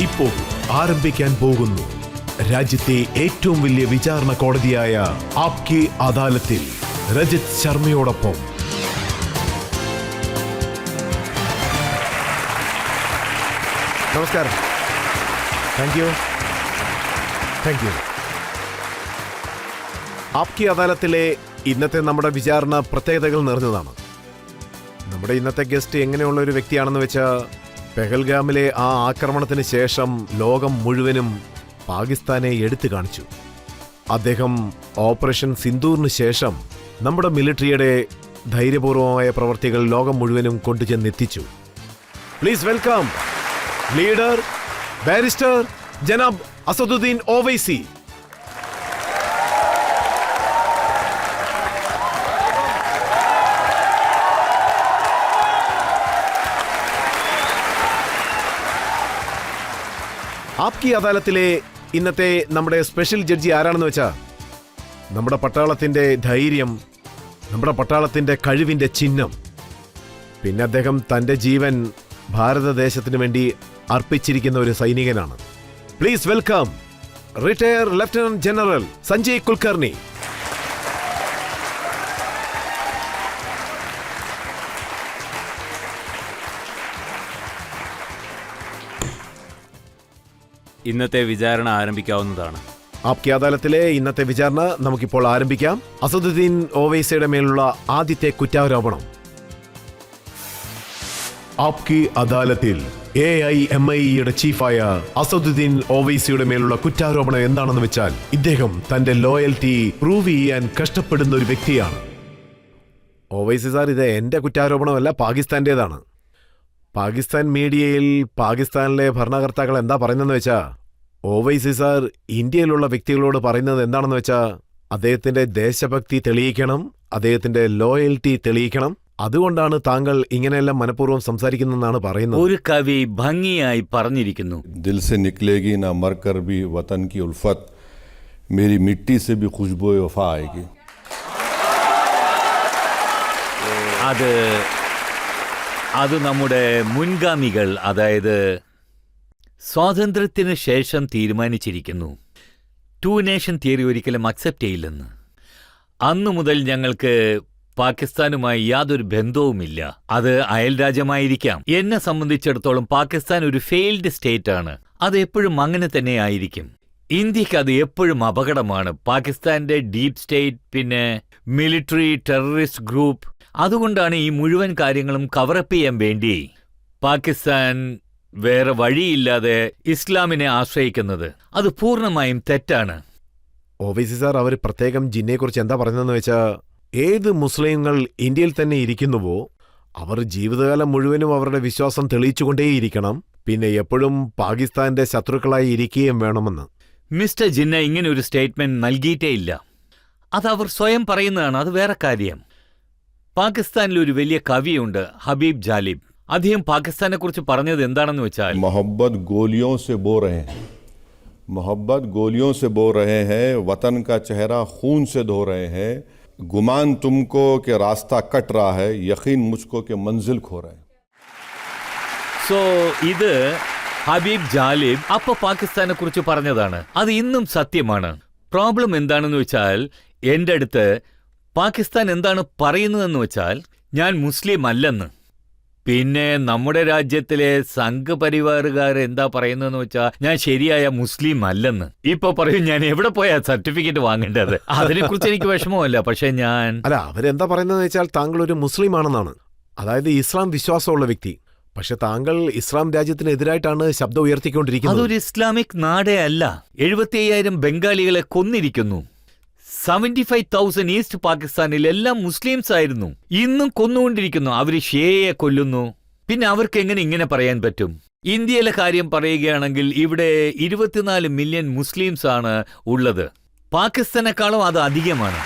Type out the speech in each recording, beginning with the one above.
ഇപ്പോൾ ആരംഭിക്കാൻ പോകുന്നു രാജ്യത്തെ ഏറ്റവും വലിയ വിചാരണ കോടതിയായ ആപ്കി അദാലത്തിൽ രജത് ശർമ്മയോടൊപ്പം നമസ്കാരം. Thank you. ആപ്കി അദാലത്തിലെ ഇന്നത്തെ നമ്മുടെ വിചാരണ പ്രത്യേകതകൾ നിറഞ്ഞതാണ്. നമ്മുടെ ഇന്നത്തെ ഗസ്റ്റ് എങ്ങനെയുള്ള ഒരു വ്യക്തിയാണെന്ന് വെച്ചാൽ, പെഹൽഗാമിലെ ആ ആക്രമണത്തിന് ശേഷം ലോകം മുഴുവനും പാകിസ്ഥാനെ എടുത്തു കാണിച്ചു. അദ്ദേഹം ഓപ്പറേഷൻ സിന്ദൂറിന് ശേഷം നമ്മുടെ മിലിറ്ററിയുടെ ധൈര്യപൂർവമായ പ്രവർത്തികൾ ലോകം മുഴുവനും കൊണ്ടുചെന്നെത്തിച്ചു. പ്ലീസ് വെൽക്കം ലീഡർ ബാരിസ്റ്റർ ജനാബ് അസദുദ്ദീൻ ഓവൈസി. ആപ്കി അദാലത്തിലെ ഇന്നത്തെ നമ്മുടെ സ്പെഷ്യൽ ജഡ്ജി ആരാണെന്ന് വെച്ചാൽ, നമ്മുടെ പട്ടാളത്തിന്റെ ധൈര്യം, നമ്മുടെ പട്ടാളത്തിന്റെ കഴിവിന്റെ ചിഹ്നം. പിന്നെ അദ്ദേഹം തന്റെ ജീവൻ ഭാരതദേശത്തിന് വേണ്ടി അർപ്പിച്ചിരിക്കുന്ന ഒരു സൈനികനാണ്. Please welcome retire lieutenant general Sanjay Kulkarni. ഇന്നത്തെ വിചാരണ ആരംഭിക്കാവുന്നതാണ്. ആപ്കി അദാലത്തിലെ ഇന്നത്തെ വിചാരണ നമുക്കിപ്പോൾ ആരംഭിക്കാം. അസദുദ്ദീൻ ഓവൈസിയുടെ മേലുള്ള ആദ്യത്തെ കുറ്റാരോപണം. ആപ്കി അദാലത്തിൽ AIMIയുടെ ചീഫായ അസദുദ്ദീൻ ഓവൈസിയുടെ മേലുള്ള കുറ്റാരോപണം എന്താണെന്ന് വെച്ചാൽ, ഇദ്ദേഹം തന്റെ ലോയൽറ്റി പ്രൂവ് ചെയ്യാൻ കഷ്ടപ്പെടുന്ന ഒരു വ്യക്തിയാണ്. ഓവൈസി സാർ, ഇത് എന്റെ കുറ്റാരോപണമല്ല, പാകിസ്ഥാന്റേതാണ്. പാകിസ്ഥാൻ മീഡിയയിൽ പാകിസ്ഥാനിലെ ഭരണകർത്താക്കൾ എന്താ പറയുന്നതെന്ന് വെച്ചാ, ഓവൈസി സാർ ഇന്ത്യയിലുള്ള വ്യക്തികളോട് പറയുന്നത് എന്താണെന്ന് വെച്ചാ, അദ്ദേഹത്തിന്റെ ദേശഭക്തി തെളിയിക്കണം, അദ്ദേഹത്തിന്റെ ലോയൽറ്റി തെളിയിക്കണം. അതുകൊണ്ടാണ് താങ്കൾ ഇങ്ങനെയെല്ലാം മനഃപൂർവ്വം സംസാരിക്കുന്നതെന്നാണ് പറയുന്നത്. ഒരു കവി ഭംഗിയായി പറഞ്ഞിരിക്കുന്നു, ദിൽ സെ നിക്ലേഗി നാ മർകർ ഭി വതൻ കി ഉൽഫത്ത്, മേരി മിട്ടി സെ ഭി ഖുശ്ബോ വഫാ ആയേഗി. അത് നമ്മുടെ മുൻഗാമികൾ, അതായത് സ്വാതന്ത്ര്യത്തിന് ശേഷം തീരുമാനിച്ചിരിക്കുന്നു. 2 നേഷൻ തിയറി ഒരിക്കലും അക്സെപ്റ്റ് ചെയ്യില്ലെന്ന്. അന്നു മുതൽ ഞങ്ങൾക്ക് പാകിസ്ഥാനുമായി യാതൊരു ബന്ധവുമില്ല. അത് അയൽരാജ്യമായിരിക്കാം. എന്നെ സംബന്ധിച്ചിടത്തോളം പാകിസ്ഥാൻ ഒരു ഫെയിൽഡ് സ്റ്റേറ്റ് ആണ്. അത് എപ്പോഴും അങ്ങനെ തന്നെ ആയിരിക്കും. ഇന്ത്യക്ക് അത് എപ്പോഴും അപകടമാണ്. പാകിസ്ഥാന്റെ ഡീപ് സ്റ്റേറ്റ്, പിന്നെ മിലിറ്ററി ടെററിസ്റ്റ് ഗ്രൂപ്പ്. അതുകൊണ്ടാണ് ഈ മുഴുവൻ കാര്യങ്ങളും കവറപ്പ് ചെയ്യാൻ വേണ്ടി പാകിസ്ഥാൻ വേറെ വഴിയില്ലാതെ ഇസ്ലാമിനെ ആശ്രയിക്കുന്നത്. അത് പൂർണ്ണമായും തെറ്റാണ്. ഓവൈസി സാർ, അവർ പ്രത്യേകം ജിന്നയെ കുറിച്ച് എന്താ പറയുന്നതെന്ന് വെച്ചാൽ, ഏത് മുസ്ലിങ്ങൾ ഇന്ത്യയിൽ തന്നെ ഇരിക്കുന്നുവോ അവർ ജീവിതകാലം മുഴുവനും അവരുടെ വിശ്വാസം തെളിയിച്ചുകൊണ്ടേയിരിക്കണം, പിന്നെ എപ്പോഴും പാകിസ്ഥാന്റെ ശത്രുക്കളായി ഇരിക്കുകയും വേണമെന്ന്. മിസ്റ്റർ ജിന്ന ഇങ്ങനെ ഒരു സ്റ്റേറ്റ്മെന്റ് നൽകിയിട്ടേ ഇല്ല. അത് അവർ സ്വയം പറയുന്നതാണ്. അത് വേറെ കാര്യം. പാകിസ്ഥാനിൽ ഒരു വലിയ കവിയുണ്ട്, ഹബീബ് ജാലിബ്. അദ്ദേഹം പാകിസ്ഥാനെ കുറിച്ച് പറഞ്ഞത് എന്താണെന്ന് വെച്ചാൽ, मोहब्बत गोलियों से बो रहे हैं, मोहब्बत गोलियों से बो रहे हैं, वतन का चेहरा खून से धो रहे हैं, गुमान तुमको के रास्ता कट रहा है, यकीन मुझको के मंजिल खो रहे हैं. സോ ഇത് ഹബീബ് ജാലിബ് അപ്പൊ പാകിസ്ഥാനെ കുറിച്ച് പറഞ്ഞതാണ്. അത് ഇന്നും സത്യമാണ്. പ്രോബ്ലം എന്താണെന്ന് വെച്ചാൽ, എന്റെ അടുത്ത് പാകിസ്ഥാൻ എന്താണ് പറയുന്നതെന്ന് വെച്ചാൽ, ഞാൻ മുസ്ലിം അല്ലെന്ന്. പിന്നെ നമ്മുടെ രാജ്യത്തിലെ സംഘപരിവാറുകാർ എന്താ പറയുന്നതെന്ന് വെച്ചാൽ, ഞാൻ ശരിയായ മുസ്ലിം അല്ലെന്ന്. ഇപ്പൊ പറയും, ഞാൻ എവിടെ പോയാ സർട്ടിഫിക്കറ്റ് വാങ്ങേണ്ടത്? അതിനെക്കുറിച്ച് എനിക്ക് വിഷമമല്ല. പക്ഷെ അവരെന്താ പറയുന്നതെന്ന് വെച്ചാൽ, താങ്കൾ ഒരു മുസ്ലിം ആണെന്നാണ്, അതായത് ഇസ്ലാം വിശ്വാസമുള്ള വ്യക്തി. പക്ഷെ താങ്കൾ ഇസ്ലാം രാജ്യത്തിനെതിരായിട്ടാണ് ശബ്ദം ഉയർത്തിക്കൊണ്ടിരിക്കുന്നത്. അതൊരു ഇസ്ലാമിക് നാടേ അല്ല. 75,000 ബംഗാളികളെ കൊന്നിരിക്കുന്നു. 75,000 ഈസ്റ്റ് പാകിസ്ഥാനിൽ എല്ലാം മുസ്ലിംസ് ആയിരുന്നു. ഇന്നും കൊന്നുകൊണ്ടിരിക്കുന്നു. അവര് ഷിയയെ കൊല്ലുന്നു. പിന്നെ അവർക്ക് എങ്ങനെ ഇങ്ങനെ പറയാൻ പറ്റും? ഇന്ത്യയിലെ കാര്യം പറയുകയാണെങ്കിൽ ഇവിടെ 24 മില്യൺ മുസ്ലിംസ് ആണ് ഉള്ളത്. പാകിസ്ഥാനേക്കാളും അത് അധികമാണ്.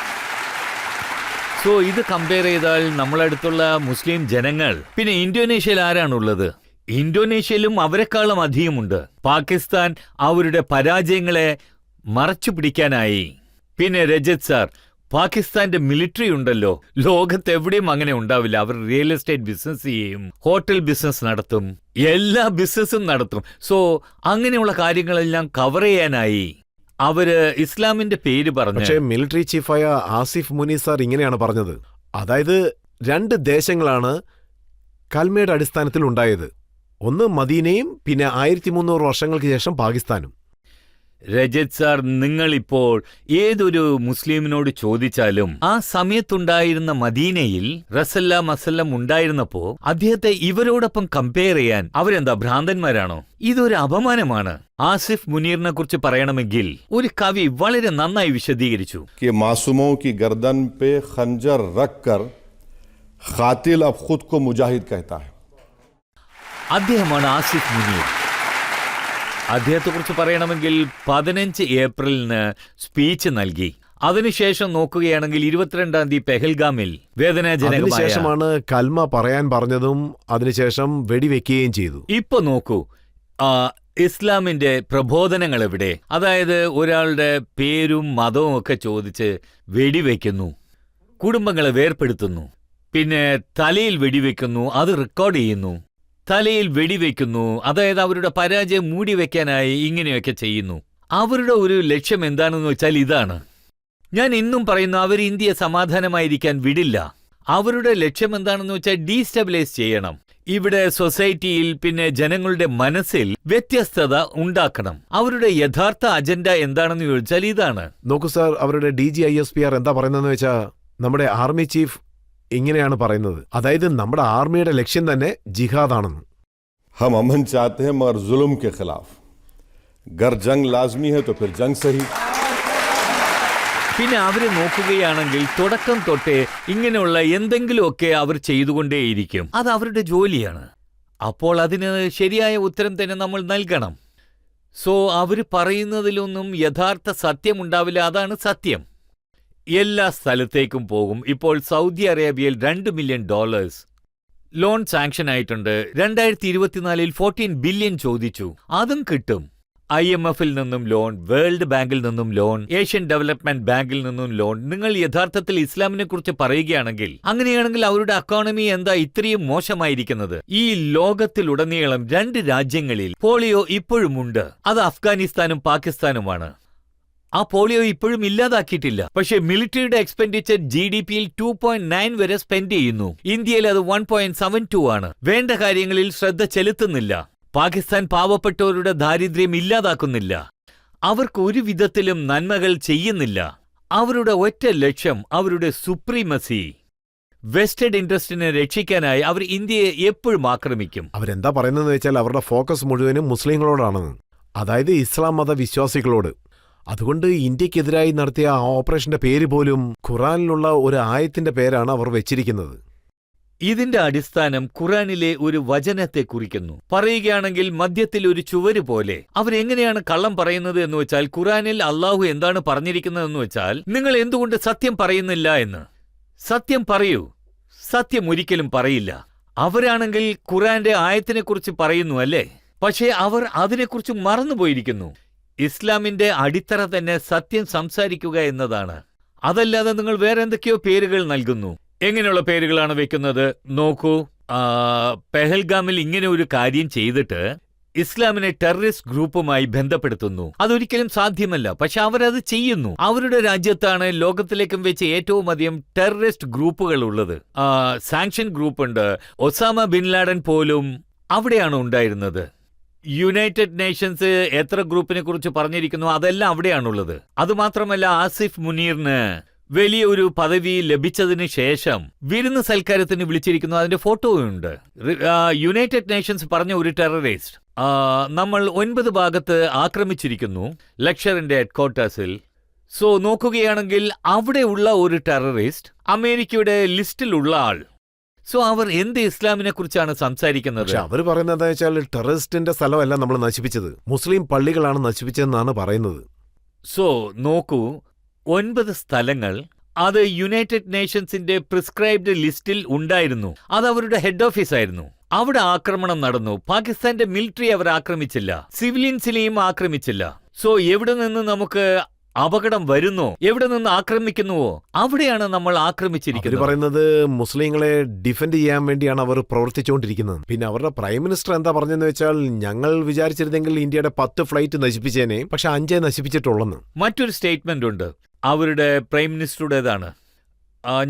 സോ ഇത് കമ്പയർ ചെയ്താൽ നമ്മളടുത്തുള്ള മുസ്ലിം ജനങ്ങൾ, പിന്നെ ഇന്തോനേഷ്യയിൽ ആരാണുള്ളത്? ഇന്തോനേഷ്യയിലും അവരെക്കാളും അധികമുണ്ട്. പാകിസ്ഥാൻ അവരുടെ പരാജയങ്ങളെ മറച്ചു പിടിക്കാനായി. പിന്നെ രജത് സാർ, പാകിസ്ഥാന്റെ മിലിറ്ററി ഉണ്ടല്ലോ, ലോകത്തെവിടെയും അങ്ങനെ ഉണ്ടാവില്ല. അവർ റിയൽ എസ്റ്റേറ്റ് ബിസിനസ് ചെയ്യും, ഹോട്ടൽ ബിസിനസ് നടത്തും, എല്ലാ ബിസിനസ്സും നടത്തും. സോ അങ്ങനെയുള്ള കാര്യങ്ങളെല്ലാം കവർ ചെയ്യാനായി അവര് ഇസ്ലാമിന്റെ പേര് പറഞ്ഞു. പക്ഷേ മിലിറ്ററി ചീഫായ ആസിഫ് മുനീർ സാർ ഇങ്ങനെയാണ് പറഞ്ഞത്. അതായത് 2 ദേശങ്ങളാണ് കൽമയുടെ അടിസ്ഥാനത്തിൽ ഉണ്ടായത്. ഒന്ന് മദീനയും പിന്നെ 1300 വർഷങ്ങൾക്ക് ശേഷം പാകിസ്ഥാനും. രജത് സാർ, നിങ്ങളിപ്പോൾ ഏതൊരു മുസ്ലിമിനോട് ചോദിച്ചാലും ആ സമയത്തുണ്ടായിരുന്ന മദീനയിൽ റസല്ല മസല്ലം ഉണ്ടായിരുന്നപ്പോ അദ്ദേഹത്തെ ഇവരോടൊപ്പം കമ്പയർ ചെയ്യാൻ അവരെന്താ ഭ്രാന്തന്മാരാണോ? ഇതൊരു അപമാനമാണ്. ആസിഫ് മുനീറിനെ കുറിച്ച് പറയണമെങ്കിൽ ഒരു കവി വളരെ നന്നായി വിശദീകരിച്ചു. मासूमों की गर्दन पे खंजर रखकर खातिल अब खुद को मुजाहिद कहता है. അദ്ദേഹമാണ് ആസിഫ് മുനീർ. അദ്ദേഹത്തെക്കുറിച്ച് പറയണമെങ്കിൽ 15 ഏപ്രിലിന് സ്പീച്ച് നൽകി. അതിനുശേഷം നോക്കുകയാണെങ്കിൽ 22-ാം തീയതി പെഹൽഗാമിൽ വേദനാജനകമായ അതിനുശേഷമാണ് കൽമ പറയാൻ പറഞ്ഞതും അതിനുശേഷം വെടിവെക്കുകയും ചെയ്തു. ഇപ്പൊ നോക്കൂ, ഇസ്ലാമിന്റെ പ്രബോധനങ്ങൾ എവിടെ? അതായത് ഒരാളുടെ പേരും മതവും ഒക്കെ ചോദിച്ച് വെടിവെക്കുന്നു, കുടുംബങ്ങളെ വേർപെടുത്തുന്നു, പിന്നെ തലയിൽ വെടിവെക്കുന്നു, അത് റെക്കോർഡ് ചെയ്യുന്നു, തലയിൽ വെടിവെക്കുന്നു, അതായത് അവരുടെ പരാജയം മൂടിവെക്കാനായി ഇങ്ങനെയൊക്കെ ചെയ്യുന്നു. അവരുടെ ഒരു ലക്ഷ്യം എന്താണെന്ന് വെച്ചാൽ ഇതാണ്. ഞാൻ ഇന്നും പറയുന്നു, അവർ ഇന്ത്യയെ സമാധാനമായിരിക്കാൻ വിടില്ല. അവരുടെ ലക്ഷ്യം എന്താണെന്ന് വെച്ചാൽ ഡീസ്റ്റബിലൈസ് ചെയ്യണം. ഇവിടെ സൊസൈറ്റിയിൽ പിന്നെ ജനങ്ങളുടെ മനസ്സിൽ വ്യത്യസ്തത ഉണ്ടാക്കണം. അവരുടെ യഥാർത്ഥ അജണ്ട എന്താണെന്ന് ചോദിച്ചാൽ ഇതാണ്. നോക്കൂ സാർ, അവരുടെ DGISPR എന്താ പറയുന്നതെന്ന് വെച്ചാൽ നമ്മുടെ ആർമി ചീഫ് ഇങ്ങനെയാണ് പറയുന്നത്. അതായത് നമ്മുടെ ആർമിയുടെ ലക്ഷ്യം തന്നെ ജിഹാദാണെന്ന്. हम अमन चाहते हैं मगर जुल्म के खिलाफ. गर जंग लाजमी है तो फिर जंग सही. പിന്നെ അവരെ നോക്കുകയാണെങ്കിൽ തുടക്കം തൊട്ടേ ഇങ്ങനെയുള്ള എന്തെങ്കിലുമൊക്കെ അവർ ചെയ്തുകൊണ്ടേയിരിക്കും. അത് അവരുടെ ജോലിയാണ്. അപ്പോൾ അതിന് ശരിയായ ഉത്തരം തന്നെ നമ്മൾ നൽകണം. സോ അവർ പറയുന്നതിലൊന്നും യഥാർത്ഥ സത്യമുണ്ടാവില്ല. അതാണ് സത്യം. എല്ലാ സ്ഥലത്തേക്കും പോകും. ഇപ്പോൾ സൗദി അറേബ്യയിൽ $2 മില്യൺ ലോൺ സാങ്ഷൻ ആയിട്ടുണ്ട്. 2024 14 ബില്യൺ ചോദിച്ചു, അതും കിട്ടും. IMF-ൽ നിന്നും ലോൺ, വേൾഡ് ബാങ്കിൽ നിന്നും ലോൺ, ഏഷ്യൻ ഡെവലപ്മെന്റ് ബാങ്കിൽ നിന്നും ലോൺ. നിങ്ങൾ യഥാർത്ഥത്തിൽ ഇസ്ലാമിനെ കുറിച്ച് പറയുകയാണെങ്കിൽ അങ്ങനെയാണെങ്കിൽ അവരുടെ എക്കോണമി എന്താ ഇത്രയും മോശമായിരിക്കുന്നത്? ഈ ലോകത്തിലുടനീളം 2 രാജ്യങ്ങളിൽ പോളിയോ ഇപ്പോഴുമുണ്ട്. അത് അഫ്ഗാനിസ്ഥാനും പാകിസ്ഥാനുമാണ്. ആ പോളിയോ ഇപ്പോഴും ഇല്ലാതാക്കിയിട്ടില്ല. പക്ഷേ മിലിറ്ററിയുടെ എക്സ്പെൻഡിച്ചർ GDP-യിൽ 2.9 വരെ സ്പെൻഡ് ചെയ്യുന്നു. ഇന്ത്യയിൽ അത് 1.72 ആണ്. വേണ്ട കാര്യങ്ങളിൽ ശ്രദ്ധ ചെലുത്തുന്നില്ല. പാകിസ്ഥാൻ പാവപ്പെട്ടവരുടെ ദാരിദ്ര്യം ഇല്ലാതാക്കുന്നില്ല. അവർക്ക് ഒരു വിധത്തിലും നന്മകൾ ചെയ്യുന്നില്ല. അവരുടെ ഒറ്റ ലക്ഷ്യം അവരുടെ സുപ്രീമസി, വെസ്റ്റഡ് ഇൻട്രസ്റ്റിനെ രക്ഷിക്കാനായി അവർ ഇന്ത്യയെ എപ്പോഴും ആക്രമിക്കും. അവരെന്താ പറയുന്നതെന്ന് വെച്ചാൽ അവരുടെ ഫോക്കസ് മുഴുവനും മുസ്ലിങ്ങളോടാണെന്ന്, അതായത് ഇസ്ലാം മത വിശ്വാസികളോട്. അതുകൊണ്ട് ഇന്ത്യക്കെതിരായി നടത്തിയ ആ ഓപ്പറേഷന്റെ പേര് പോലും ഖുറാനിലുള്ള ഒരു ആയത്തിന്റെ പേരാണ് അവർ വെച്ചിരിക്കുന്നത്. ഇതിന്റെ അടിസ്ഥാനം ഖുറാനിലെ ഒരു വചനത്തെ കുറിക്കുന്നു. പറയുകയാണെങ്കിൽ മധ്യത്തിൽ ഒരു ചുവര് പോലെ. അവരെങ്ങനെയാണ് കള്ളം പറയുന്നത് എന്ന് വെച്ചാൽ, ഖുറാനിൽ അള്ളാഹു എന്താണ് പറഞ്ഞിരിക്കുന്നതെന്ന് വെച്ചാൽ, നിങ്ങൾ എന്തുകൊണ്ട് സത്യം പറയുന്നില്ല എന്ന്. സത്യം പറയൂ. സത്യം ഒരിക്കലും പറയില്ല. അവരാണെങ്കിൽ ഖുറാന്റെ ആയത്തിനെക്കുറിച്ച് പറയുന്നു അല്ലേ, പക്ഷേ അവർ അതിനെക്കുറിച്ച് മറന്നുപോയിരിക്കുന്നു. ഇസ്ലാമിന്റെ അടിത്തറ തന്നെ സത്യം സംസാരിക്കുക എന്നതാണ്. അതല്ലാതെ നിങ്ങൾ വേറെ എന്തൊക്കെയോ പേരുകൾ നൽകുന്നു. എങ്ങനെയുള്ള പേരുകളാണ് വെക്കുന്നത് നോക്കൂ. പെഹൽഗാമിൽ ഇങ്ങനെ ഒരു കാര്യം ചെയ്തിട്ട് ഇസ്ലാമിനെ ടെററിസ്റ്റ് ഗ്രൂപ്പുമായി ബന്ധപ്പെടുത്തുന്നു. അതൊരിക്കലും സാധ്യമല്ല, പക്ഷെ അവരത് ചെയ്യുന്നു. അവരുടെ രാജ്യത്താണ് ലോകത്തിലേക്കും വെച്ച് ഏറ്റവും അധികം ടെററിസ്റ്റ് ഗ്രൂപ്പുകൾ ഉള്ളത്. സാങ്ഷൻ ഗ്രൂപ്പ് ഉണ്ട്. ഒസാമ ബിൻ ലാഡൻ പോലും അവിടെയാണ് ഉണ്ടായിരുന്നത്. യുണൈറ്റഡ് നേഷൻസ് എത്ര ഗ്രൂപ്പിനെ കുറിച്ച് പറഞ്ഞിരിക്കുന്നു, അതെല്ലാം അവിടെയാണുള്ളത്. അതുമാത്രമല്ല, ആസിഫ് മുനീറിന് വലിയ ഒരു പദവി ലഭിച്ചതിന് ശേഷം വിരുന്ന് സൽക്കാരത്തിന് വിളിച്ചിരിക്കുന്നു. അതിന്റെ ഫോട്ടോയുണ്ട്. യുണൈറ്റഡ് നേഷൻസ് പറഞ്ഞ ഒരു ടെററിസ്റ്റ് നമ്മൾ 9 ഭാഗത്ത് ആക്രമിച്ചിരിക്കുന്നു ലക്ഷറിന്റെ ഹെഡ്ക്വാർട്ടേഴ്സിൽ. സോ നോക്കുകയാണെങ്കിൽ അവിടെയുള്ള ഒരു ടെററിസ്റ്റ് അമേരിക്കയുടെ ലിസ്റ്റിലുള്ള ആൾ. സോ അവർ എന്ത് ഇസ്ലാമിനെ കുറിച്ചാണ് സംസാരിക്കുന്നത്? അവർ പറയുന്നത് വെച്ചാൽ ടെററിസ്റ്റിന്റെ സ്ഥലമല്ല നമ്മൾ നശിപ്പിച്ചത്, മുസ്ലിം പള്ളികളാണ് നശിപ്പിച്ചതെന്നാണ് പറയുന്നത്. സോ നോക്കൂ, 9 സ്ഥലങ്ങൾ അത് യുണൈറ്റഡ് നേഷൻസിന്റെ പ്രിസ്ക്രൈബ്ഡ് ലിസ്റ്റിൽ ഉണ്ടായിരുന്നു. അത് അവരുടെ ഹെഡ് ഓഫീസ് ആയിരുന്നു. അവിടെ ആക്രമണം നടന്നു. പാകിസ്ഥാന്റെ മിലിറ്ററി അവർ ആക്രമിച്ചില്ല, സിവിലിയൻസിനെയും ആക്രമിച്ചില്ല. സോ എവിടെ നിന്ന് നമുക്ക് അപകടം വരുന്നോ, എവിടെ നിന്ന് ആക്രമിക്കുന്നുവോ അവിടെയാണ് നമ്മൾ അവര് ആക്രമിച്ചിരിക്കുന്നത്. പറയുന്നത് മുസ്ലിങ്ങളെ ഡിഫെൻഡ് ചെയ്യാൻ വേണ്ടിയാണ് അവർ പ്രവർത്തിച്ചുകൊണ്ടിരിക്കുന്നത്. പിന്നെ അവരുടെ പ്രൈം മിനിസ്റ്റർ എന്താ പറഞ്ഞെന്ന് വെച്ചാൽ, ഞങ്ങൾ വിചാരിച്ചിരുന്നെങ്കിൽ ഇന്ത്യയുടെ 10 ഫ്ലൈറ്റ് നശിപ്പിച്ചേനെ, പക്ഷെ 5 നശിപ്പിച്ചിട്ടുള്ളെന്ന്. മറ്റൊരു സ്റ്റേറ്റ്മെന്റ് ഉണ്ട് അവരുടെ പ്രൈം മിനിസ്റ്ററുടേതാണ്.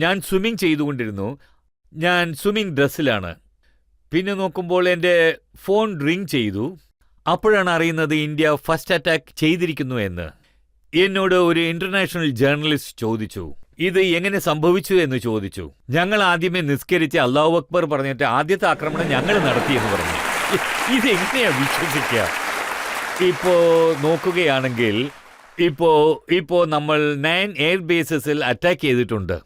ഞാൻ സ്വിമ്മിംഗ് ചെയ്തുകൊണ്ടിരുന്നു, ഞാൻ സ്വിമ്മിംഗ് ഡ്രസ്സിലാണ്. പിന്നെ നോക്കുമ്പോൾ എൻ്റെ ഫോൺ റിംഗ് ചെയ്തു. അപ്പോഴാണ് അറിയുന്നത് ഇന്ത്യ ഫസ്റ്റ് അറ്റാക്ക് ചെയ്തിരിക്കുന്നു എന്ന്. എന്നോട് ഒരു ഇന്റർനാഷണൽ ജേർണലിസ്റ്റ് ചോദിച്ചു, ഇത് എങ്ങനെ സംഭവിച്ചു എന്ന് ചോദിച്ചു. ഞങ്ങൾ ആദ്യമേ നിസ്കരിച്ച് അല്ലാഹു അക്ബർ പറഞ്ഞിട്ട് ആദ്യത്തെ ആക്രമണം ഞങ്ങൾ നടത്തിയെന്ന് പറഞ്ഞു. ഇതെങ്ങനെയാ വിശ്വസിക്കുക? ഇപ്പോ നോക്കുകയാണെങ്കിൽ ഇപ്പോ നമ്മൾ 9 എയർ ബേസസിൽ അറ്റാക്ക് ചെയ്തിട്ടുണ്ട്.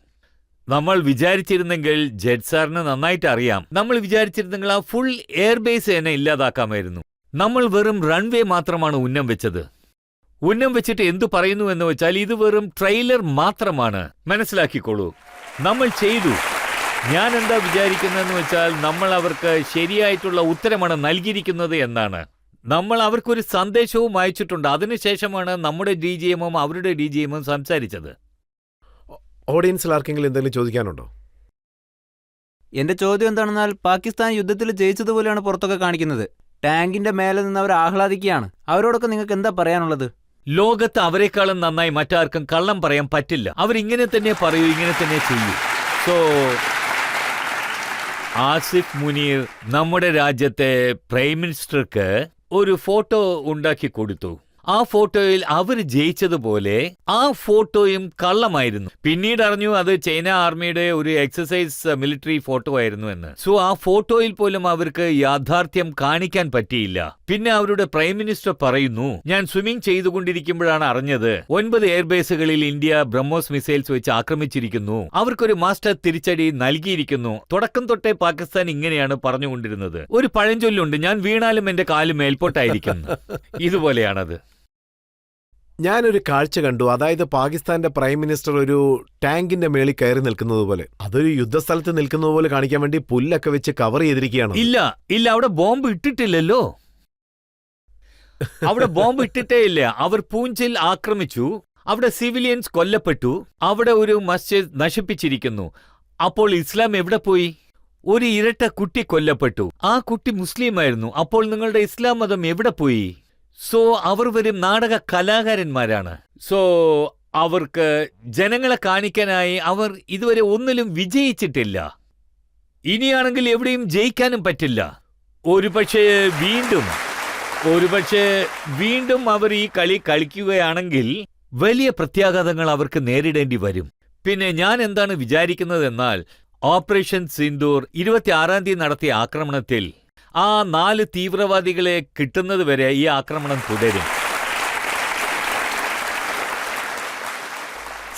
നമ്മൾ വിചാരിച്ചിരുന്നെങ്കിൽ ജെഡ് സാറിന് നന്നായിട്ട് അറിയാം, നമ്മൾ വിചാരിച്ചിരുന്നെങ്കിൽ ആ ഫുൾ എയർബേസ് തന്നെ ഇല്ലാതാക്കാമായിരുന്നു. നമ്മൾ വെറും റൺവേ മാത്രമാണ് ഉന്നം വെച്ചത്. ഉന്നം വെച്ചിട്ട് എന്തു പറയുന്നു എന്ന് വെച്ചാൽ ഇത് വെറും ട്രെയിലർ മാത്രമാണ്. മനസ്സിലാക്കിക്കോളൂ, നമ്മൾ ചെയ്തു. ഞാൻ എന്താ വിചാരിക്കുന്നതെന്ന് വെച്ചാൽ നമ്മൾ അവർക്ക് ശരിയായിട്ടുള്ള ഉത്തരമാണ് നൽകിയിരിക്കുന്നത് എന്നാണ്. നമ്മൾ അവർക്കൊരു സന്ദേശവും അയച്ചിട്ടുണ്ട്. അതിനുശേഷമാണ് നമ്മുടെ DGM-ഉം അവരുടെ DGM-ഉം സംസാരിച്ചത്. ഓഡിയൻസിൽ ആർക്കെങ്കിലും എന്തെങ്കിലും ചോദിക്കാനുണ്ടോ? എന്റെ ചോദ്യം എന്താണെന്നാൽ, പാകിസ്ഥാൻ യുദ്ധത്തിൽ ജയിച്ചതുപോലെയാണ് പുറത്തൊക്കെ കാണിക്കുന്നത്. ടാങ്കിന്റെ മേലെ നിന്ന് അവർ ആഹ്ലാദിക്കുകയാണ്. അവരോടൊക്കെ നിങ്ങൾക്ക് എന്താ പറയാനുള്ളത്? ലോകത്ത് അവരെക്കാളും നന്നായി മറ്റാർക്കും കള്ളം പറയാൻ പറ്റില്ല. അവരിങ്ങനെ തന്നെ പറയൂ, ഇങ്ങനെ തന്നെ ചെയ്യൂ. സോ ആസിഫ് മുനീർ നമ്മുടെ രാജ്യത്തെ പ്രൈം മിനിസ്റ്റർക്ക് ഒരു ഫോട്ടോ ഉണ്ടാക്കി കൊടുത്തു. ആ ഫോട്ടോയിൽ അവർ ജയിച്ചതുപോലെ ആ ഫോട്ടോയും കള്ളമായിരുന്നു. പിന്നീട് അറിഞ്ഞു അത് ചൈന ആർമിയുടെ ഒരു എക്സസൈസ് മിലിറ്ററി ഫോട്ടോ ആയിരുന്നു എന്ന്. സോ ആ ഫോട്ടോയിൽ പോലും അവർക്ക് യാഥാർത്ഥ്യം കാണിക്കാൻ പറ്റിയില്ല. പിന്നെ അവരുടെ പ്രൈം മിനിസ്റ്റർ പറയുന്നു, ഞാൻ സ്വിമ്മിംഗ് ചെയ്തുകൊണ്ടിരിക്കുമ്പോഴാണ് അറിഞ്ഞത് 9 എയർബേസുകളിൽ ഇന്ത്യ ബ്രഹ്മോസ് മിസൈൽസ് വെച്ച് ആക്രമിച്ചിരിക്കുന്നു, അവർക്കൊരു മാസ്റ്റർ തിരിച്ചടി നൽകിയിരിക്കുന്നു. തുടക്കം തൊട്ടേ പാകിസ്ഥാൻ ഇങ്ങനെയാണ് പറഞ്ഞുകൊണ്ടിരുന്നത്. ഒരു പഴഞ്ചൊല്ലുണ്ട്, ഞാൻ വീണാലും എന്റെ കാല് മേൽപോട്ടായിരിക്കുന്നു. ഇതുപോലെയാണത്. ഞാനൊരു കാഴ്ച കണ്ടു. അതായത് പാകിസ്ഥാന്റെ പ്രൈം മിനിസ്റ്റർ ഒരു ടാങ്കിന്റെ മേളിൽ കയറി നിൽക്കുന്നത് പോലെ, അതൊരു യുദ്ധസ്ഥലത്ത് നിൽക്കുന്നത് പോലെ കാണിക്കാൻ വേണ്ടി പുല്ലൊക്കെ വെച്ച് കവർ ചെയ്തിരിക്കുകയാണ്. ഇല്ല, അവിടെ ബോംബ് ഇട്ടിട്ടില്ലല്ലോ. അവിടെ ബോംബ് ഇട്ടിട്ടേ ഇല്ല. അവർ പൂഞ്ചിൽ ആക്രമിച്ചു, അവിടെ സിവിലിയൻസ് കൊല്ലപ്പെട്ടു, അവിടെ ഒരു മസ്ജിദ് നശിപ്പിച്ചിരിക്കുന്നു. അപ്പോൾ ഇസ്ലാം എവിടെ പോയി? ഒരു ഇരട്ട കുട്ടി കൊല്ലപ്പെട്ടു, ആ കുട്ടി മുസ്ലിമായിരുന്നു. അപ്പോൾ നിങ്ങളുടെ ഇസ്ലാം മതം എവിടെ പോയി? സോ അവർ വരും നാടക കലാകാരന്മാരാണ്. സോ അവർക്ക് ജനങ്ങളെ കാണിക്കാനായി അവർ ഇതുവരെ ഒന്നിലും വിജയിച്ചിട്ടില്ല. ഇനിയാണെങ്കിൽ എവിടെയും ജയിക്കാനും പറ്റില്ല. ഒരുപക്ഷെ വീണ്ടും അവർ ഈ കളി കളിക്കുകയാണെങ്കിൽ വലിയ പ്രത്യാഘാതങ്ങൾ അവർക്ക് നേരിടേണ്ടി വരും. പിന്നെ ഞാൻ എന്താണ് വിചാരിക്കുന്നതെന്നാൽ, ഓപ്പറേഷൻ സിന്ദൂർ 26-ാം തീയതി നടത്തിയ ആക്രമണത്തിൽ ആ 4 തീവ്രവാദികളെ കിട്ടുന്നതുവരെ ഈ ആക്രമണം തുടരും.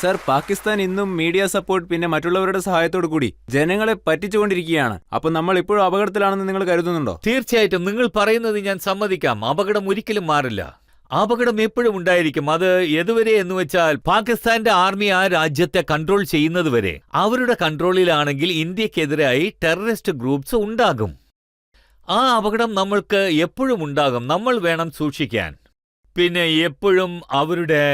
സർ, പാകിസ്ഥാൻ ഇന്നും മീഡിയ സപ്പോർട്ട് പിന്നെ മറ്റുള്ളവരുടെ സഹായത്തോടു കൂടി ജനങ്ങളെ പറ്റിച്ചുകൊണ്ടിരിക്കുകയാണ്. അപ്പൊ നമ്മൾ ഇപ്പോഴും അപകടത്തിലാണെന്ന് നിങ്ങൾ കരുതുന്നുണ്ടോ? തീർച്ചയായിട്ടും നിങ്ങൾ പറയുന്നത് ഞാൻ സമ്മതിക്കാം. അപകടം ഒരിക്കലും മാറില്ല. അപകടം എപ്പോഴും ഉണ്ടായിരിക്കും. അത് എതുവരെ എന്ന് വെച്ചാൽ പാകിസ്ഥാന്റെ ആർമി ആ രാജ്യത്തെ കൺട്രോൾ ചെയ്യുന്നതുവരെ. അവരുടെ കൺട്രോളിലാണെങ്കിൽ ഇന്ത്യക്കെതിരായി ടെററിസ്റ്റ് ഗ്രൂപ്പ്സ് ഉണ്ടാകും. ആ അപകടം നമ്മൾക്ക് എപ്പോഴും ഉണ്ടാകും. നമ്മൾ വേണം സൂക്ഷിക്കാൻ. പിന്നെ എപ്പോഴും അവരുടെ